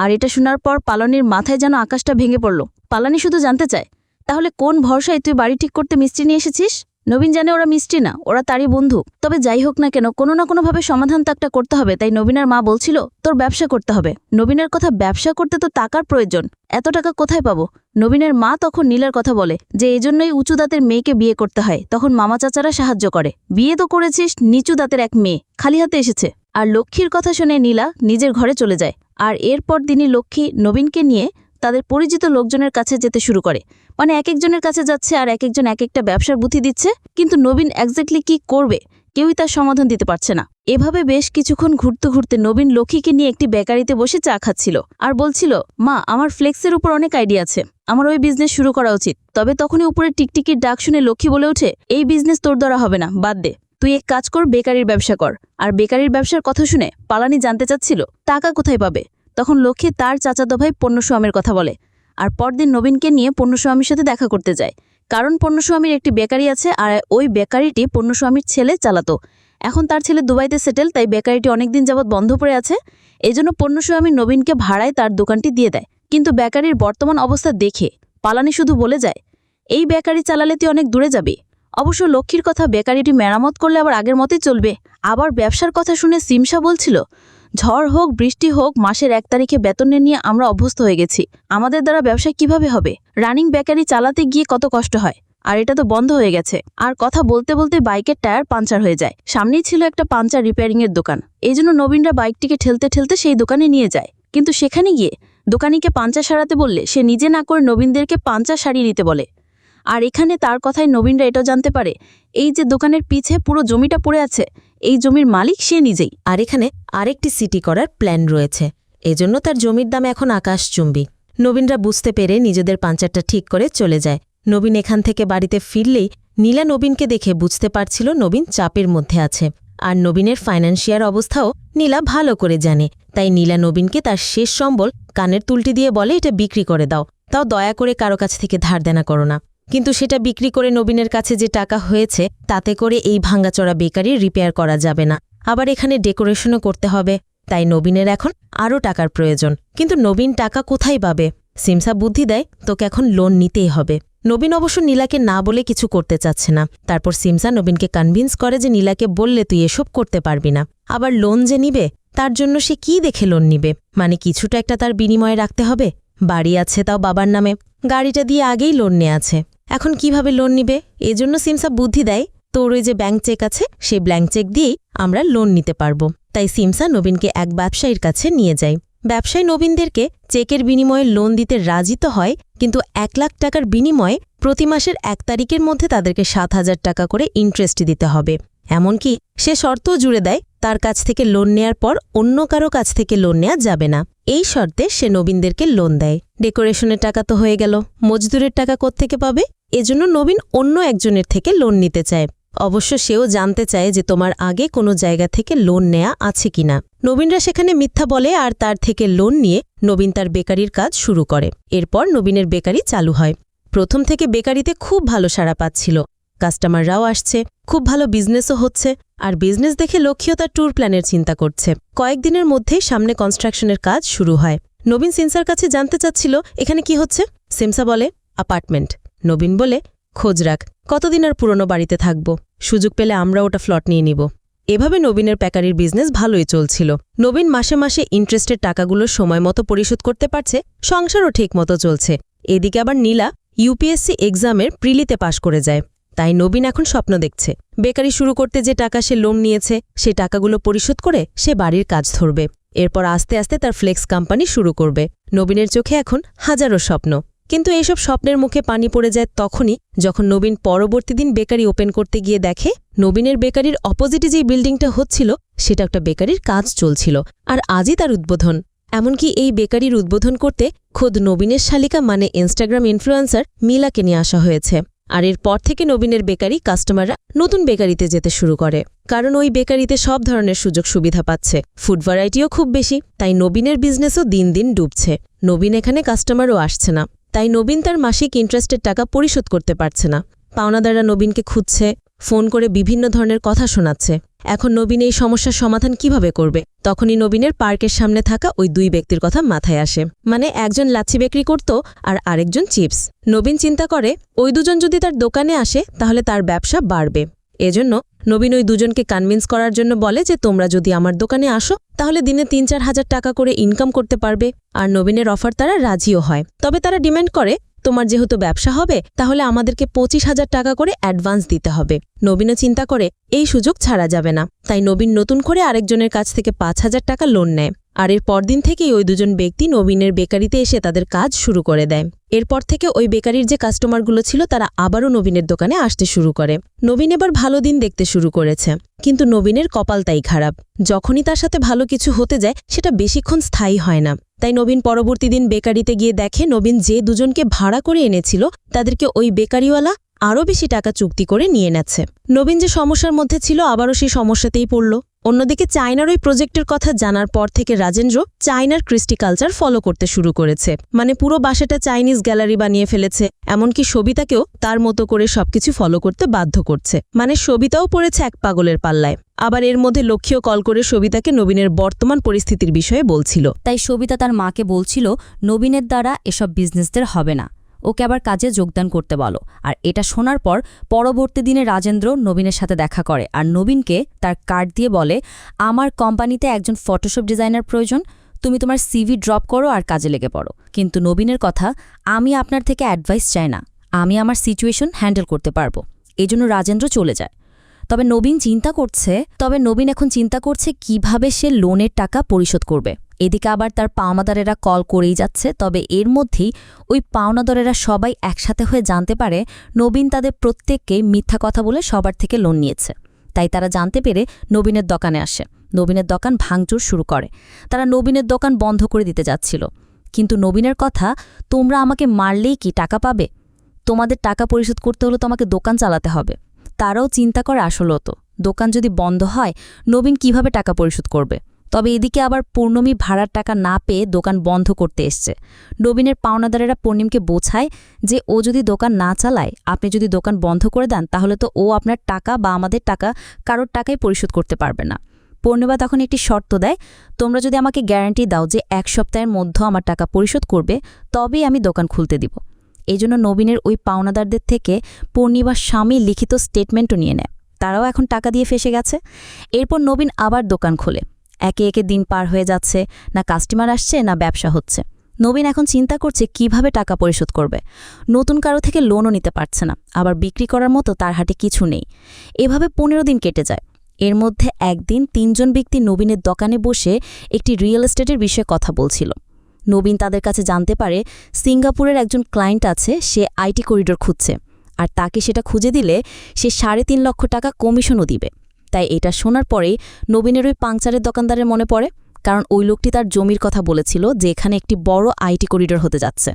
আর এটা শোনার পর পালানির মাথায় যেন আকাশটা ভেঙে পড়ল। পালানি শুধু জানতে চায় তাহলে কোন ভরসায় তুই বাড়ি ঠিক করতে মিস্ত্রি নিয়ে এসেছিস। নবীন জানে ওরা মিষ্টি না, ওরা তারই বন্ধু। তবে যাই হোক না কেন কোনো না কোনোভাবে সমাধান তো একটা করতে হবে। তাই নবীনের মা বলছিল তোর ব্যবসা করতে হবে। নবীনের কথা ব্যবসা করতে তো টাকার প্রয়োজন, এত টাকা কোথায় পাবো। নবীনের মা তখন নীলার কথা বলে যে এজন্যই উঁচু দাঁতের মেয়েকে বিয়ে করতে হয়। তখন মামা চাচারা সাহায্য করে। বিয়ে তো করেছিস নিচু দাঁতের এক মেয়ে, খালি হাতে এসেছে। আর লক্ষ্মীর কথা শুনে নীলা নিজের ঘরে চলে যায়। আর এরপর দিনই লক্ষ্মী নবীনকে নিয়ে তাদের পরিচিত লোকজনের কাছে যেতে শুরু করে। মানে এক একজনের কাছে যাচ্ছে আর এক একজন এক একটা ব্যবসার বুদ্ধি দিচ্ছে, কিন্তু নবীন এক্স্যাক্টলি কি করবে কেউই তার সমাধান দিতে পারছে না। এভাবে বেশ কিছুক্ষণ ঘুরতে ঘুরতে নবীন লক্ষ্মীকে নিয়ে একটি বেকারিতে বসে চা খাচ্ছিল আর বলছিল মা আমার ফ্লেক্সের উপর অনেক আইডিয়া আছে, আমার ওই বিজনেস শুরু করা উচিত। তবে তখনই উপরে টিকটিকির ডাক শুনে লক্ষ্মী বলে ওঠে এই বিজনেস তোর দ্বারা হবে না, বাদ দে, তুই এক কাজ কর বেকারির ব্যবসা কর। আর বেকারির ব্যবসার কথা শুনে পালানি জানতে চাচ্ছিল টাকা কোথায় পাবে। তখন লক্ষ্মী তার চাচাতো ভাই পণ্যস্বামীর কথা বলে। আর পরদিন নবীনকে নিয়ে পণ্যস্বামীর সাথে দেখা করতে যায়, কারণ পণ্যস্বামীর একটি বেকারি আছে আর ওই বেকারিটি পণ্যস্বামীর ছেলে চালাতো। এখন তার ছেলে দুবাইতে সেটেল, তাই বেকারিটি অনেকদিন যাবৎ বন্ধ পড়ে আছে। এজন্য পণ্যস্বামী নবীনকে ভাড়ায় তার দোকানটি দিয়ে দেয়। কিন্তু বেকারির বর্তমান অবস্থা দেখে পালানি শুধু বলে যায় এই বেকারি চালালে তুই অনেক দূরে যাবি। অবশ্য লক্ষ্মীর কথা বেকারিটি মেরামত করলে আবার আগের মতোই চলবে। আবার ব্যবসার কথা শুনে সিমসা বলছিল ঝড় হোক বৃষ্টি হোক মাসের 1 তারিখে বেতন নিয়ে আমরা অভ্যস্ত হয়ে গেছি, আমাদের দ্বারা ব্যবসা কিভাবে হবে। রানিং বেকারি চালাতে গিয়ে কত কষ্ট হয়, আর এটা তো বন্ধ হয়ে গেছে। আর কথা বলতে বলতে বাইকের টায়ার পাঞ্চার হয়ে যায়। সামনেই ছিল একটা পাঞ্চার রিপেয়ারিংয়ের দোকান। এই জন্য নবীনরা বাইকটিকে ঠেলতে ঠেলতে সেই দোকানে নিয়ে যায়। কিন্তু সেখানে গিয়ে দোকানিকে পাঞ্চার সারাতে বললে সে নিজে না করে নবীনদেরকে পাঞ্চার সারিয়ে নিতে বলে। আর এখানে তার কথায় নবীনরা এটাও জানতে পারে এই যে দোকানের পিছে পুরো জমিটা পড়ে আছে এই জমির মালিক সে নিজেই। আর এখানে আরেকটি সিটি করার প্ল্যান রয়েছে, এজন্য তার জমির দাম এখন আকাশচুম্বী। নবীনরা বুঝতে পেরে নিজেদের পাঞ্চারটা ঠিক করে চলে যায়। নবীন এখান থেকে বাড়িতে ফিরলেই নীলা নবীনকে দেখে বুঝতে পারছিল নবীন চাপের মধ্যে আছে। আর নবীনের ফাইন্যান্সিয়াল অবস্থাও নীলা ভালো করে জানে। তাই নীলা নবীনকে তার শেষ সম্বল কানের তুলটি দিয়ে বলে এটা বিক্রি করে দাও, তাও দয়া করে কারো কাছ থেকে ধার দেনা করো না। কিন্তু সেটা বিক্রি করে নবীনের কাছে যে টাকা হয়েছে তাতে করে এই ভাঙ্গাচড়া বেকারি রিপেয়ার করা যাবে না। আবার এখানে ডেকোরেশনও করতে হবে, তাই নবীনের এখন আরও টাকার প্রয়োজন। কিন্তু নবীন টাকা কোথায় পাবে। সিমসা বুদ্ধি দেয় তোকে এখন লোন নিতেই হবে। নবীন অবশ্য নীলাকে না বলে কিছু করতে চাচ্ছে না। তারপর সিমসা নবীনকে কনভিন্স করে যে নীলাকে বললে তুই এসব করতে পারবি না। আবার লোন যে নিবে তার জন্য সে কি দেখে লোন নিবে, মানে কিছুটা একটা তার বিনিময়ে রাখতে হবে। বাড়ি আছে তাও বাবার নামে, গাড়িটা দিয়ে আগেই লোন নেওয়া আছে, এখন কিভাবে লোন নিবে। এজন্য সিমসা বুদ্ধি দেয় তোর ওই যে ব্যাংক চেক আছে সেই ব্ল্যাঙ্ক চেক দিয়েই আমরা লোন নিতে পারবো। তাই সিমসা নবীনকে এক ব্যবসায়ীর কাছে নিয়ে যায়। ব্যবসায়ী নবীনদেরকে চেকের বিনিময়ে লোন দিতে রাজি তো হয়, কিন্তু 1 লাখ টাকার বিনিময়ে প্রতি মাসের 1 তারিখের মধ্যে তাদেরকে 7,000 টাকা করে ইন্টারেস্ট দিতে হবে। এমনকি সে শর্তও জুড়ে দেয় তার কাছ থেকে লোন নেয়ার পর অন্য কারো কাছ থেকে লোন নেওয়া যাবে না। এই শর্তে সে নবীনদেরকে লোন দেয়। ডেকোরেশনের টাকা তো হয়ে গেল, মজদুরের টাকা কোত্থেকে পাবে? এজন্য নবীন অন্য একজনের থেকে লোন নিতে চায়। অবশ্য সেও জানতে চায় যে তোমার আগে কোনো জায়গা থেকে লোন নেয়া আছে কিনা। নবীনরা সেখানে মিথ্যা বলে আর তার থেকে লোন নিয়ে নবীন তার বেকারির কাজ শুরু করে। এরপর নবীনের বেকারি চালু হয়। প্রথম থেকে বেকারিতে খুব ভালো সাড়া পাচ্ছিল, কাস্টমাররাও আসছে, খুব ভালো বিজনেসও হচ্ছে। আর বিজনেস দেখে লক্ষ্মীও তার ট্যুর প্ল্যানের চিন্তা করছে। কয়েকদিনের মধ্যেই সামনে কনস্ট্রাকশনের কাজ শুরু হয়। নবীন সিমসার কাছে জানতে চাচ্ছিল এখানে কি হচ্ছে। সিমসা বলে অ্যাপার্টমেন্ট। নবীন বলে খোঁজ রাখ, কতদিন আর পুরনো বাড়িতে থাকব, সুযোগ পেলে আমরা ওটা ফ্লট নিয়ে নিব। এভাবে নবীনের বেকারির বিজনেস ভালোই চলছিল। নবীন মাসে মাসে ইন্টারেস্টের টাকাগুলো সময় মতো পরিশোধ করতে পারছে, সংসারও ঠিক মতো চলছে। এদিকে আবার নীলা ইউপিএসসি এক্সামের প্রিলিতে পাশ করে যায়। তাই নবীন এখন স্বপ্ন দেখছে বেকারি শুরু করতে যে টাকা সে লোন নিয়েছে সে টাকাগুলো পরিশোধ করে সে বাড়ির কাজ ধরবে। এরপর আস্তে আস্তে তার ফ্লেক্স কোম্পানি শুরু করবে। নবীনের চোখে এখন হাজারো স্বপ্ন, কিন্তু এইসব স্বপ্নের মুখে পানি পড়ে যায় তখনই যখন নবীন পরবর্তী দিন বেকারি ওপেন করতে গিয়ে দেখে নবীনের বেকারির অপোজিটে যেই বিল্ডিংটা হচ্ছিল সেটা একটা বেকারির কাজ চলছিল, আর আজই তার উদ্বোধন। এমনকি এই বেকারির উদ্বোধন করতে খোদ নবীনের শালিকা মানে ইনস্টাগ্রাম ইনফ্লুয়েন্সার মিলাকে নিয়ে আসা হয়েছে। আর এরপর থেকে নবীনের বেকারি কাস্টমাররা নতুন বেকারিতে যেতে শুরু করে, কারণ ওই বেকারিতে সব ধরনের সুযোগ সুবিধা পাচ্ছে, ফুড ভ্যারাইটিও খুব বেশি। তাই নবীনের বিজনেসও দিন দিন ডুবছে। নবীন এখানে কাস্টমারও আসছে না, তাই নবীন তার মাসিক ইন্টারেস্টের টাকা পরিশোধ করতে পারছে না। পাওনাদাররা নবীনকে খুঁজছে, ফোন করে বিভিন্ন ধরনের কথা শোনাচ্ছে। এখন নবীন এই সমস্যার সমাধান কিভাবে করবে? তখনই নবীনের পার্কের সামনে থাকা ওই দুই ব্যক্তির কথা মাথায় আসে। মানে একজন লাচ্ছি বিক্রি করত আর আরেকজন চিপস। নবীন চিন্তা করে ওই দুজন যদি তার দোকানে আসে তাহলে তার ব্যবসা বাড়বে। এজন্য নবীন ওই দুজনকে কনভিন্স করার জন্য বলে যে তোমরা যদি আমার দোকানে আসো তাহলে দিনে ৩-৪ হাজার টাকা করে ইনকাম করতে পারবে। আর নবীনের অফার তারা রাজিও হয়। তবে তারা ডিমান্ড করে তোমার যেহেতু ব্যবসা হবে তাহলে আমাদেরকে ২৫,০০০ টাকা করে অ্যাডভান্স দিতে হবে। নবীনও চিন্তা করে এই সুযোগ ছাড়া যাবে না, তাই নবীন নতুন করে আরেকজনের কাছ থেকে ৫,০০০ টাকা লোন নেয়। আর এর পরদিন থেকেই ওই দুজন ব্যক্তি নবীনের বেকারিতে এসে তাদের কাজ শুরু করে দেয়। এরপর থেকে ওই বেকারির যে কাস্টমারগুলো ছিল তারা আবারও নবীনের দোকানে আসতে শুরু করে। নবীন এবার ভালো দিন দেখতে শুরু করেছে, কিন্তু নবীনের কপাল তাই খারাপ। যখনই তার সাথে ভালো কিছু হতে যায় সেটা বেশিক্ষণ স্থায়ী হয় না। তাই নবীন পরবর্তী দিন বেকারিতে গিয়ে দেখে নবীন যে দুজনকে ভাড়া করে এনেছিল তাদেরকে ওই বেকারিওয়ালা আরও বেশি টাকা চুক্তি করে নিয়ে নেচ্ছে। নবীন যে সমস্যার মধ্যে ছিল আবারও সেই সমস্যাতেই পড়ল। অন্যদিকে চায়নার ওই প্রজেক্টের কথা জানার পর থেকে রাজেন্দ্র চায়নার কৃষ্টি কালচার ফলো করতে শুরু করেছে। মানে পুরো বাসাটা চাইনিজ গ্যালারি বানিয়ে ফেলেছে। এমনকি সবিতাকেও তার মতো করে সবকিছু ফলো করতে বাধ্য করছে। মানে সবিতাও পড়েছে এক পাগলের পাল্লায়। আবার এর মধ্যে লক্ষ্মীও কল করে সবিতাকে নবীনের বর্তমান পরিস্থিতির বিষয়ে বলছিল। তাই সবিতা তার মাকে বলছিল নবীনের দ্বারা এসব বিজনেসদের হবে না, ওকে আবার কাজে যোগদান করতে বলো। আর এটা শোনার পর পরবর্তী দিনে রাজেন্দ্র নবীনের সাথে দেখা করে আর নবীনকে তার কার্ড দিয়ে বলে আমার কোম্পানিতে একজন ফটোশপ ডিজাইনার প্রয়োজন, তুমি তোমার সিভি ড্রপ করো আর কাজে লেগে পড়ো। কিন্তু নবীনের কথা, আমি আপনার থেকে অ্যাডভাইস চাই না, আমি আমার সিচুয়েশন হ্যান্ডেল করতে পারবো। এজন্য রাজেন্দ্র চলে যায়। তবে নবীন এখন চিন্তা করছে কিভাবে সে লোনের টাকা পরিশোধ করবে। এদিকে আবার তার পাওনাদারেরা কল করেই যাচ্ছে। তবে এর মধ্যেই ওই পাওনাদারেরা সবাই একসাথে হয়ে জানতে পারে নবীন তাদের প্রত্যেককেই মিথ্যা কথা বলে সবার থেকে লোন নিয়েছে। তাই তারা জানতে পেরে নবীনের দোকানে আসে। নবীনের দোকান ভাঙচুর শুরু করে। তারা নবীনের দোকান বন্ধ করে দিতে যাচ্ছিল। কিন্তু নবীনের কথা, তোমরা আমাকে মারলেই কি টাকা পাবে? তোমাদের টাকা পরিশোধ করতে হলে তো আমাকে দোকান চালাতে হবে। তারাও চিন্তা করে আসলে তো দোকান যদি বন্ধ হয় নবীন কিভাবে টাকা পরিশোধ করবে। তবে এদিকে আবার পূর্ণমী ভাড়ার টাকা না পেয়ে দোকান বন্ধ করতে এসছে। নবীনের পাওনাদারেরা পূর্ণিমকে বোঝায় যে ও যদি দোকান না চালায়, আপনি যদি দোকান বন্ধ করে দেন তাহলে তো ও আপনার টাকা বা আমাদের টাকা কারোর টাকাই পরিশোধ করতে পারবে না। পূর্ণিমা তখন একটি শর্ত দেয়, তোমরা যদি আমাকে গ্যারান্টি দাও যে ১ সপ্তাহের মধ্যে আমার টাকা পরিশোধ করবে তবেই আমি দোকান খুলতে দিব। এজন্য নবীনের ওই পাওনাদারদের থেকে পূর্ণিমার স্বামী লিখিত স্টেটমেন্টও নিয়ে নেয়। তারাও এখন টাকা দিয়ে ফেসে গেছে। এরপর নবীন আবার দোকান খোলে। একে একে দিন পার হয়ে যাচ্ছে, না কাস্টমার আসছে না ব্যবসা হচ্ছে। নবীন এখন চিন্তা করছে কিভাবে টাকা পরিশোধ করবে। নতুন কারো থেকে লোনও নিতে পারছে না, আবার বিক্রি করার মতো তার হাতে কিছু নেই। এভাবে ১৫ দিন কেটে যায়। এর মধ্যে একদিন ৩ জন ব্যক্তি নবীনের দোকানে বসে একটি রিয়েল এস্টেটের বিষয়ে কথা বলছিল। নবীন তাদের কাছে জানতে পারে সিঙ্গাপুরের একজন ক্লায়েন্ট আছে, সে আইটি করিডোর খুঁজছে, আর তাকে সেটা খুঁজে দিলে সে ৩.৫ লক্ষ টাকা কমিশনও দিবে। তাই এটা শোনার পরেই নবীনের ওই পাংচারের দোকানদারের মনে পড়ে, কারণ ওই লোকটি তার জমির কথা বলেছিল যে এখানে একটি বড় আইটি করিডোর হতে যাচ্ছে।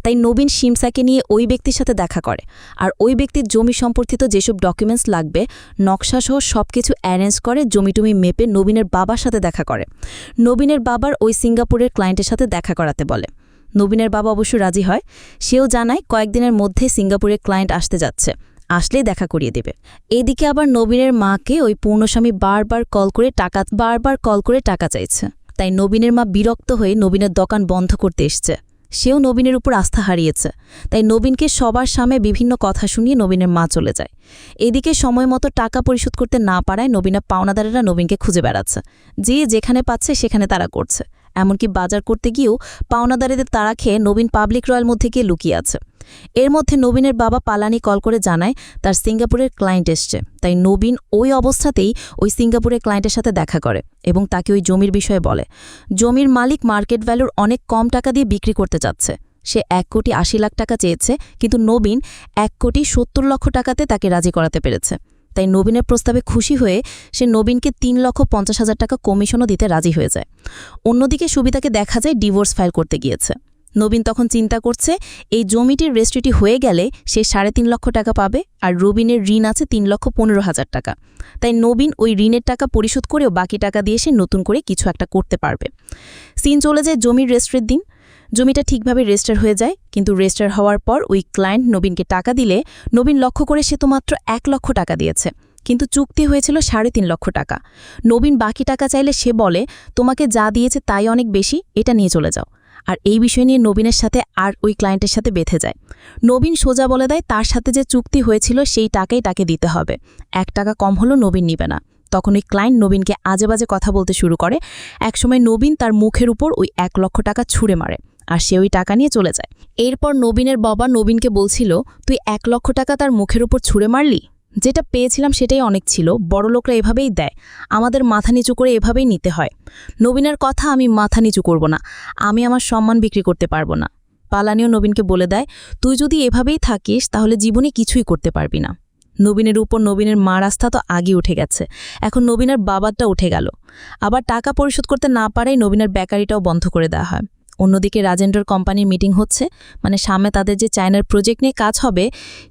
তাই নবীন শিমসাকে নিয়ে ওই ব্যক্তির সাথে দেখা করে, আর ওই ব্যক্তির জমি সম্পর্কিত যেসব ডকুমেন্টস লাগবে নকশাসহ সব কিছু অ্যারেঞ্জ করে জমিটুমি মেপে নবীনের বাবার সাথে দেখা করে। নবীনের বাবার ওই সিঙ্গাপুরের ক্লায়েন্টের সাথে দেখা করাতে বলে। নবীনের বাবা অবশ্য রাজি হয়, সেও জানায় কয়েকদিনের মধ্যে সিঙ্গাপুরের ক্লায়েন্ট আসতে যাচ্ছে, আসলেই দেখা করিয়ে দেবে। এদিকে আবার নবীনের মাকে ওই পূর্ণস্বামী বারবার কল করে টাকা চাইছে। তাই নবীনের মা বিরক্ত হয়ে নবীনের দোকান বন্ধ করতে এসছে। সেও নবীনের উপর আস্থা হারিয়েছে, তাই নবীনকে সবার সামনে বিভিন্ন কথা শুনিয়ে নবীনের মা চলে যায়। এদিকে সময় মতো টাকা পরিশোধ করতে না পারায় নবীনের পাওনাদারেরা নবীনকে খুঁজে বেড়াচ্ছে, যে যেখানে পাচ্ছে সেখানে তারা করছে। এমনকি বাজার করতে গিয়েও পাওনাদারেদের তাড়া খেয়ে নবীন পাবলিক রয়্যাল মধ্যে গিয়ে লুকিয়ে আছে। এর মধ্যে নবীনের বাবা পালানি কল করে জানায় তার সিঙ্গাপুরের ক্লায়েন্ট এসছে। তাই নবীন ওই অবস্থাতেই ওই সিঙ্গাপুরের ক্লায়েন্টের সাথে দেখা করে এবং তাকে ওই জমির বিষয়ে বলে। জমির মালিক মার্কেট ভ্যালুর অনেক কম টাকা দিয়ে বিক্রি করতে চাচ্ছে। সে 1,80,00,000 টাকা চেয়েছে, কিন্তু নবীন 1,70,00,000 তাকে রাজি করাতে পেরেছে। তাই নবীনের প্রস্তাবে খুশি হয়ে সে নবীনকে 3,50,000 টাকা কমিশনও দিতে রাজি হয়ে যায়। অন্যদিকে সুবিতাকে দেখা যায় ডিভোর্স ফাইল করতে গিয়েছে। নবীন তখন চিন্তা করছে এই জমিটির রেজিস্ট্রিটি হয়ে গেলে সে 3.5 লক্ষ টাকা পাবে, আর রবিনের ঋণ আছে 3,15,000 টাকা। তাই নবীন ওই ঋণের টাকা পরিশোধ করেও বাকি টাকা দিয়ে সে নতুন করে কিছু একটা করতে পারবে। সিন চলে যায় জমির রেজিস্ট্রির দিন। জমিটা ঠিকভাবে রেজিস্টার হয়ে যায়, কিন্তু রেজিস্টার হওয়ার পর ওই ক্লায়েন্ট নবীনকে টাকা দিলে নবীন লক্ষ্য করে সে তো মাত্র 1 লক্ষ টাকা দিয়েছে, কিন্তু চুক্তি হয়েছিল 3.5 লক্ষ টাকা। নবীন বাকি টাকা চাইলে সে বলে, তোমাকে যা দিয়েছে তাই অনেক বেশি, এটা নিয়ে চলে যাও। আর এই বিষয় নিয়ে নবীনের সাথে আর ওই ক্লায়েন্টের সাথে বেঁধে যায়। নবীন সোজা বলে দেয় তার সাথে যে চুক্তি হয়েছিল সেই টাকাই তাকে দিতে হবে, 1 টাকা কম হলো নবীন নিবে না। তখন ওই ক্লায়েন্ট নবীনকে আজে বাজে কথা বলতে শুরু করে। একসময় নবীন তার মুখের উপর ওই 1 লক্ষ টাকা ছুঁড়ে মারে, আর সে ওই টাকা নিয়ে চলে যায়। এরপর নবীনের বাবা নবীনকে বলছিল, তুই 1 লক্ষ টাকা তার মুখের উপর ছুঁড়ে মারলি, যেটা পেয়েছিলাম সেটাই অনেক ছিল, বড়লোকরা এভাবেই দেয়, আমাদের মাথা নিচু করে এভাবেই নিতে হয়। নবীনের কথা আমি মাথা নিচু করব না, আমি আমার সম্মান বিক্রি করতে পারবো না। পালানিও নবীনকে বলে দেয়, তুই যদি এভাবেই থাকিস তাহলে জীবনে কিছুই করতে পারবি না। নবীনের উপর নবীনের মার আস্থা তো আগে উঠে গেছে, এখন নবীনের বাবারটা উঠে গেল। আবার টাকা পরিশোধ করতে না পারায় নবীনের বেকারিটাও বন্ধ করে দেওয়া হয়। অন্যদিকে রাজেন্দ্রর কোম্পানির মিটিং হচ্ছে, মানে সামনে তাদের যে চায়নার প্রজেক্ট নিয়ে কাজ হবে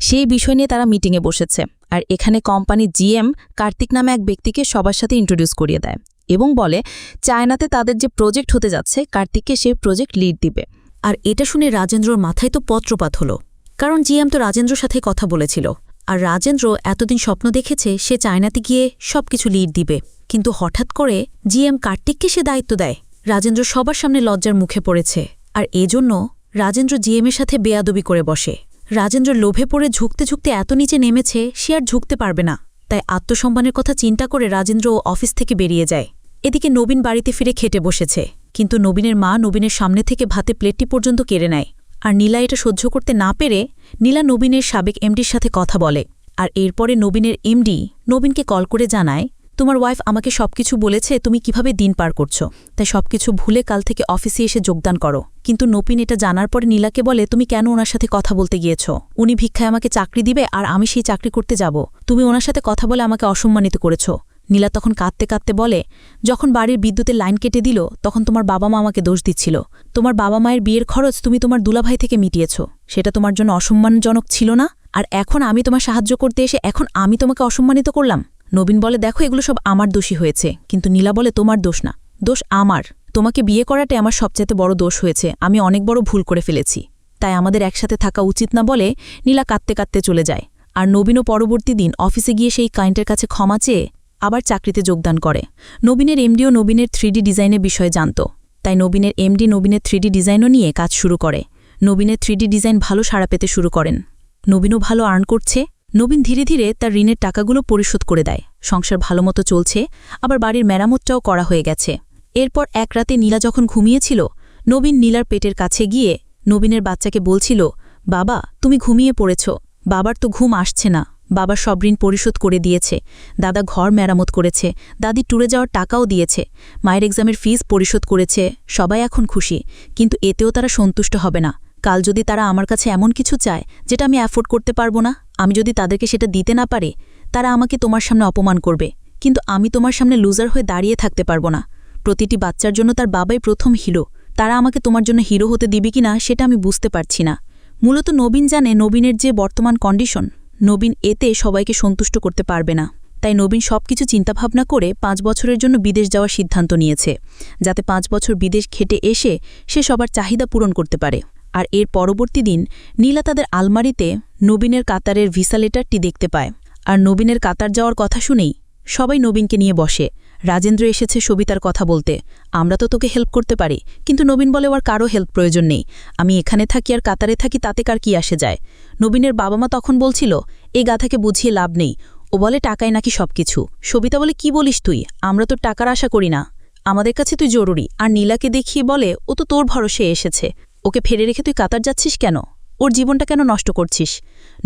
সেই বিষয় নিয়ে তারা মিটিংয়ে বসেছে। আর এখানে কোম্পানির জিএম কার্তিক নামে এক ব্যক্তিকে সবার সাথে ইন্ট্রোডিউস করিয়ে দেয় এবং বলে চায়নাতে তাদের যে প্রজেক্ট হতে যাচ্ছে কার্তিককে সেই প্রজেক্ট লিড দিবে। আর এটা শুনে রাজেন্দ্রর মাথায় তো পত্রপাত হলো, কারণ জিএম তো রাজেন্দ্রর সাথে কথা বলেছিল, আর রাজেন্দ্র এতদিন স্বপ্ন দেখেছে সে চায়নাতে গিয়ে সবকিছু লিড দিবে, কিন্তু হঠাৎ করে জিএম কার্তিককে সে দায়িত্ব দেয়। রাজেন্দ্র সবার সামনে লজ্জার মুখে পড়েছে, আর এজন্য রাজেন্দ্র জিএমের সাথে বেয়াদবি করে বসে। রাজেন্দ্র লোভে পড়ে ঝুঁকতে ঝুঁকতে এত নিচে নেমেছে সে আর ঝুঁকতে পারবে না, তাই আত্মসম্মানের কথা চিন্তা করে রাজেন্দ্র অফিস থেকে বেরিয়ে যায়। এদিকে নবীন বাড়িতে ফিরে খেতে বসেছে, কিন্তু নবীনের মা নবীনের সামনে থেকে ভাতে প্লেটটি পর্যন্ত কেড়ে নেয়। আর নীলা এটা সহ্য করতে না পেরে নীলা নবীনের সাবেক এমডির সাথে কথা বলে, আর এরপরে নবীনের এমডি নবীনকে কল করে জানায়, তোমার ওয়াইফ আমাকে সবকিছু বলেছে তুমি কিভাবে দিন পার করছো, তাই সবকিছু ভুলে কাল থেকে অফিসে এসে যোগদান করো। কিন্তু নবীন এটা জানার পরে নীলাকে বলে, তুমি কেন ওনার সাথে কথা বলতে গিয়েছো? উনি ভিক্ষায় আমাকে চাকরি দিবে আর আমি সেই চাকরি করতে যাব, তুমি ওনার সাথে কথা বলে আমাকে অসম্মানিত করেছো। নীলা তখন কাঁদতে কাঁদতে বলে, যখন বাড়ির বিদ্যুতের লাইন কেটে দিল তখন তোমার বাবা মা আমাকে দোষ দিচ্ছিল, তোমার বাবা মায়ের বিয়ের খরচ তুমি তোমার দুলাভাই থেকে মিটিয়েছ, সেটা তোমার জন্য অসম্মানজনক ছিল না? আর এখন আমি তোমার সাহায্য করতে এসে এখন আমি তোমাকে অসম্মানিত করলাম? নবীন বলে, দেখো এগুলো সব আমার দোষী হয়েছে। কিন্তু নীলা বলে, তোমার দোষ না, দোষ আমার, তোমাকে বিয়ে করাটাই আমার সবচেয়ে বড় দোষ হয়েছে, আমি অনেক বড় ভুল করে ফেলেছি, তাই আমাদের একসাথে থাকা উচিত না বলে নীলা কাঁদতে কাঁদতে চলে যায়। আর নবীনও পরবর্তী দিন অফিসে গিয়ে সেই ক্লায়েন্টের কাছে ক্ষমা চেয়ে আবার চাকরিতে যোগদান করে। নবীনের এমডিও নবীনের 3D ডিজাইনের বিষয়ে জানত, তাই নবীনের এমডি নবীনের 3D ডিজাইনও নিয়ে কাজ শুরু করে। নবীনের 3D ডিজাইন ভালো সাড়া পেতে শুরু করেন, নবীনও ভালো আর্ন করছে। নবীন ধীরে ধীরে তার ঋণের টাকাগুলো পরিশোধ করে দেয়, সংসার ভালোমতো চলছে, আবার বাড়ির মেরামতটাও করা হয়ে গেছে। এরপর এক রাতে নীলা যখন ঘুমিয়েছিল, নবীন নীলার পেটের কাছে গিয়ে নবীনের বাচ্চাকে বলছিল, বাবা তুমি ঘুমিয়ে পড়েছ, বাবার তো ঘুম আসছে না, বাবার সব ঋণ পরিশোধ করে দিয়েছে, দাদা ঘর মেরামত করেছে, দাদি ট্যুরে যাওয়ার টাকাও দিয়েছে, মায়ের এক্সামের ফিস পরিশোধ করেছে, সবাই এখন খুশি, কিন্তু এতেও তারা সন্তুষ্ট হবে না। কাল যদি তারা আমার কাছে এমন কিছু চায় যেটা আমি অ্যাফোর্ড করতে পারবো না, আমি যদি তাদেরকে সেটা দিতে না পারি, তারা আমাকে তোমার সামনে অপমান করবে, কিন্তু আমি তোমার সামনে লুজার হয়ে দাঁড়িয়ে থাকতে পারবো না। প্রতিটি বাচ্চার জন্য তার বাবাই প্রথম হিরো। তারা আমাকে তোমার জন্য হিরো হতে দিবে কিনা সেটা আমি বুঝতে পারছি না। মূলত নবীন জানে নবীনের যে বর্তমান কন্ডিশন, নবীন এতে সবাইকে সন্তুষ্ট করতে পারবে না। তাই নবীন সবকিছু চিন্তাভাবনা করে 5 বছরের জন্য বিদেশ যাওয়ার সিদ্ধান্ত নিয়েছে, যাতে 5 বছর বিদেশ খেটে এসে সে সবার চাহিদা পূরণ করতে পারে। আর এর পরবর্তী দিন নীলা তাদের আলমারিতে নবীনের কাতারের ভিসা লেটারটি দেখতে পায়। আর নবীনের কাতার যাওয়ার কথা শুনেই সবাই নবীনকে নিয়ে বসে। রাজেন্দ্র এসেছে সবিতার কথা বলতে, আমরা তো তোকে হেল্প করতে পারি। কিন্তু নবীন বলে ওর কারো হেল্প প্রয়োজন নেই, আমি এখানে থাকি আর কাতারে থাকি, তাতে কার কি আসে যায়। নবীনের বাবা মা তখন বলছিল এই গাধাকে বুঝিয়ে লাভ নেই, ও বলে টাকায় নাকি সবকিছু। সবিতা বলে কি বলিস তুই, আমরা তো টাকার আশা করি না, আমাদের কাছে তুই জরুরি। আর নীলাকে দেখিয়ে বলে ও তো তোর ভরসে এসেছে, ওকে ফেলে রেখে তুই কাতার যাচ্ছিস কেন, ওর জীবনটা কেন নষ্ট করছিস।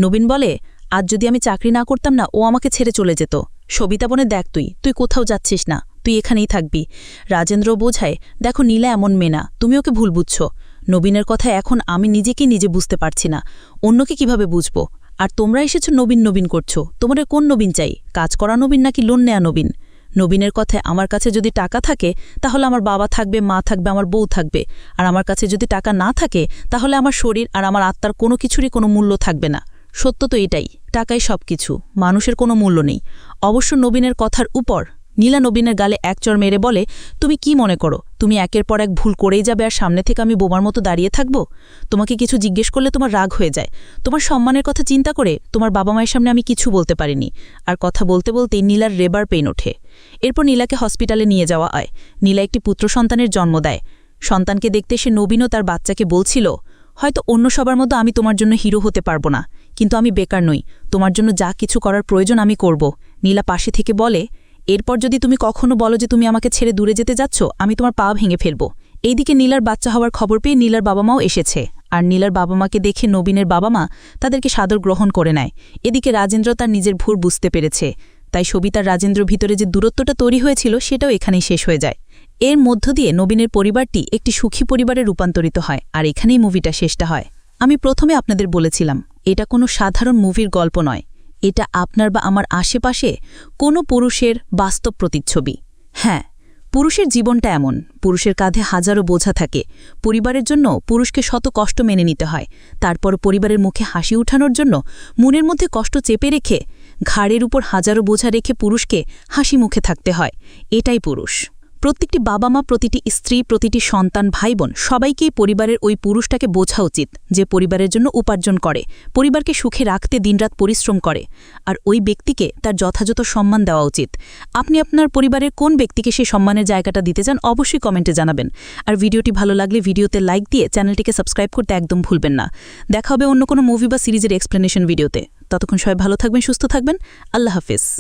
নবীন বলে আজ যদি আমি চাকরি না করতাম না, ও আমাকে ছেড়ে চলে যেত। সবিতা বনে দেখ তুই কোথাও যাচ্ছিস না, তুই এখানেই থাকবি। রাজেন্দ্র বোঝায় দেখো নীলা এমন মেয়ে না, তুমি ওকে ভুল বুঝছ। নবীনের কথা এখন আমি নিজেকে নিজে বুঝতে পারছি না, অন্যকে কিভাবে বুঝবো। আর তোমরা এসেছ নবীন নবীন করছো, তোমাদের কোন নবীন চাই, কাজ করা নবীন নাকি লোন নেয়া নবীন। নবীনের কথায় আমার কাছে যদি টাকা থাকে তাহলে আমার বাবা থাকবে, মা থাকবে, আমার বউ থাকবে। আর আমার কাছে যদি টাকা না থাকে তাহলে আমার শরীর আর আমার আত্মার কোনো কিছুরই কোনো মূল্য থাকবে না। সত্য তো এটাই, টাকাই সব কিছু, মানুষের কোনো মূল্য নেই। অবশ্য নবীনের কথার উপর নীলা নবীনের গালে এক চড় মেরে বলে তুমি কি মনে করো তুমি একের পর এক ভুল করেই যাবে আর সামনে থেকে আমি বোমার মতো দাঁড়িয়ে থাকব? তোমাকে কিছু জিজ্ঞেস করলে তোমার রাগ হয়ে যায়, তোমার সম্মানের কথা চিন্তা করে তোমার বাবা মায়ের সামনে আমি কিছু বলতে পারিনি। আর কথা বলতে বলতেই নীলার রেবার পেইন ওঠে। এরপর নীলাকে হসপিটালে নিয়ে যাওয়া হয়। নীলা একটি পুত্র সন্তানের জন্ম দেয়। সন্তানকে দেখতে সে নবীনও তার বাচ্চাকে বলছিল হয়তো অন্য সবার মতো আমি তোমার জন্য হিরো হতে পারবো না, কিন্তু আমি বেকার নই, তোমার জন্য যা কিছু করার প্রয়োজন আমি করব। নীলা পাশে থেকে বলে এরপর যদি তুমি কখনো বলো যে তুমি আমাকে ছেড়ে দূরে যেতে যাচ্ছ, আমি তোমার পা ভেঙে ফেলব। এইদিকে নীলার বাচ্চা হওয়ার খবর পেয়ে নীলার বাবা মাও এসেছে। আর নীলার বাবা মাকে দেখে নবীনের বাবা মা তাদেরকে সাদর গ্রহণ করে নেয়। এদিকে রাজেন্দ্র তার নিজের ভুল বুঝতে পেরেছে, তাই সবিতার রাজেন্দ্র ভিতরে যে দূরত্বটা তৈরি হয়েছিল সেটাও এখানেই শেষ হয়ে যায়। এর মধ্য দিয়ে নবীনের পরিবারটি একটি সুখী পরিবারে রূপান্তরিত হয়। আর এখানেই মুভিটা শেষটা হয়। আমি প্রথমে আপনাদের বলেছিলাম এটা কোনো সাধারণ মুভির গল্প নয়, এটা আপনার বা আমার আশেপাশে কোনো পুরুষের বাস্তব প্রতিচ্ছবি। হ্যাঁ, পুরুষের জীবনটা এমন, পুরুষের কাঁধে হাজারো বোঝা থাকে, পরিবারের জন্য পুরুষকে শত কষ্ট মেনে নিতে হয়। তারপর পরিবারের মুখে হাসি উঠানোর জন্য মনের মধ্যে কষ্ট চেপে রেখে ঘাড়ের উপর হাজারো বোঝা রেখে পুরুষকে হাসি মুখে থাকতে হয়। এটাই পুরুষ। প্রত্যেকটি বাবা মা, প্রতিটি স্ত্রী, প্রতিটি সন্তান, ভাই বোন সবাইকেই পরিবারের ওই পুরুষটাকে বোঝা উচিত যে পরিবারের জন্য উপার্জন করে, পরিবারকে সুখে রাখতে দিনরাত পরিশ্রম করে। আর ওই ব্যক্তিকে তার যথাযথ সম্মান দেওয়া উচিত। আপনি আপনার পরিবারের কোন ব্যক্তিকে সেই সম্মানের জায়গাটা দিতে চান অবশ্যই কমেন্টে জানাবেন। আর ভিডিওটি ভালো লাগলে ভিডিওতে লাইক দিয়ে চ্যানেলটিকে সাবস্ক্রাইব করতে একদম ভুলবেন না। দেখা হবে অন্য কোনো মুভি বা সিরিজের এক্সপ্লেনেশন ভিডিওতে। ততক্ষণ সবাই ভালো থাকবেন, সুস্থ থাকবেন। আল্লাহ হাফেজ।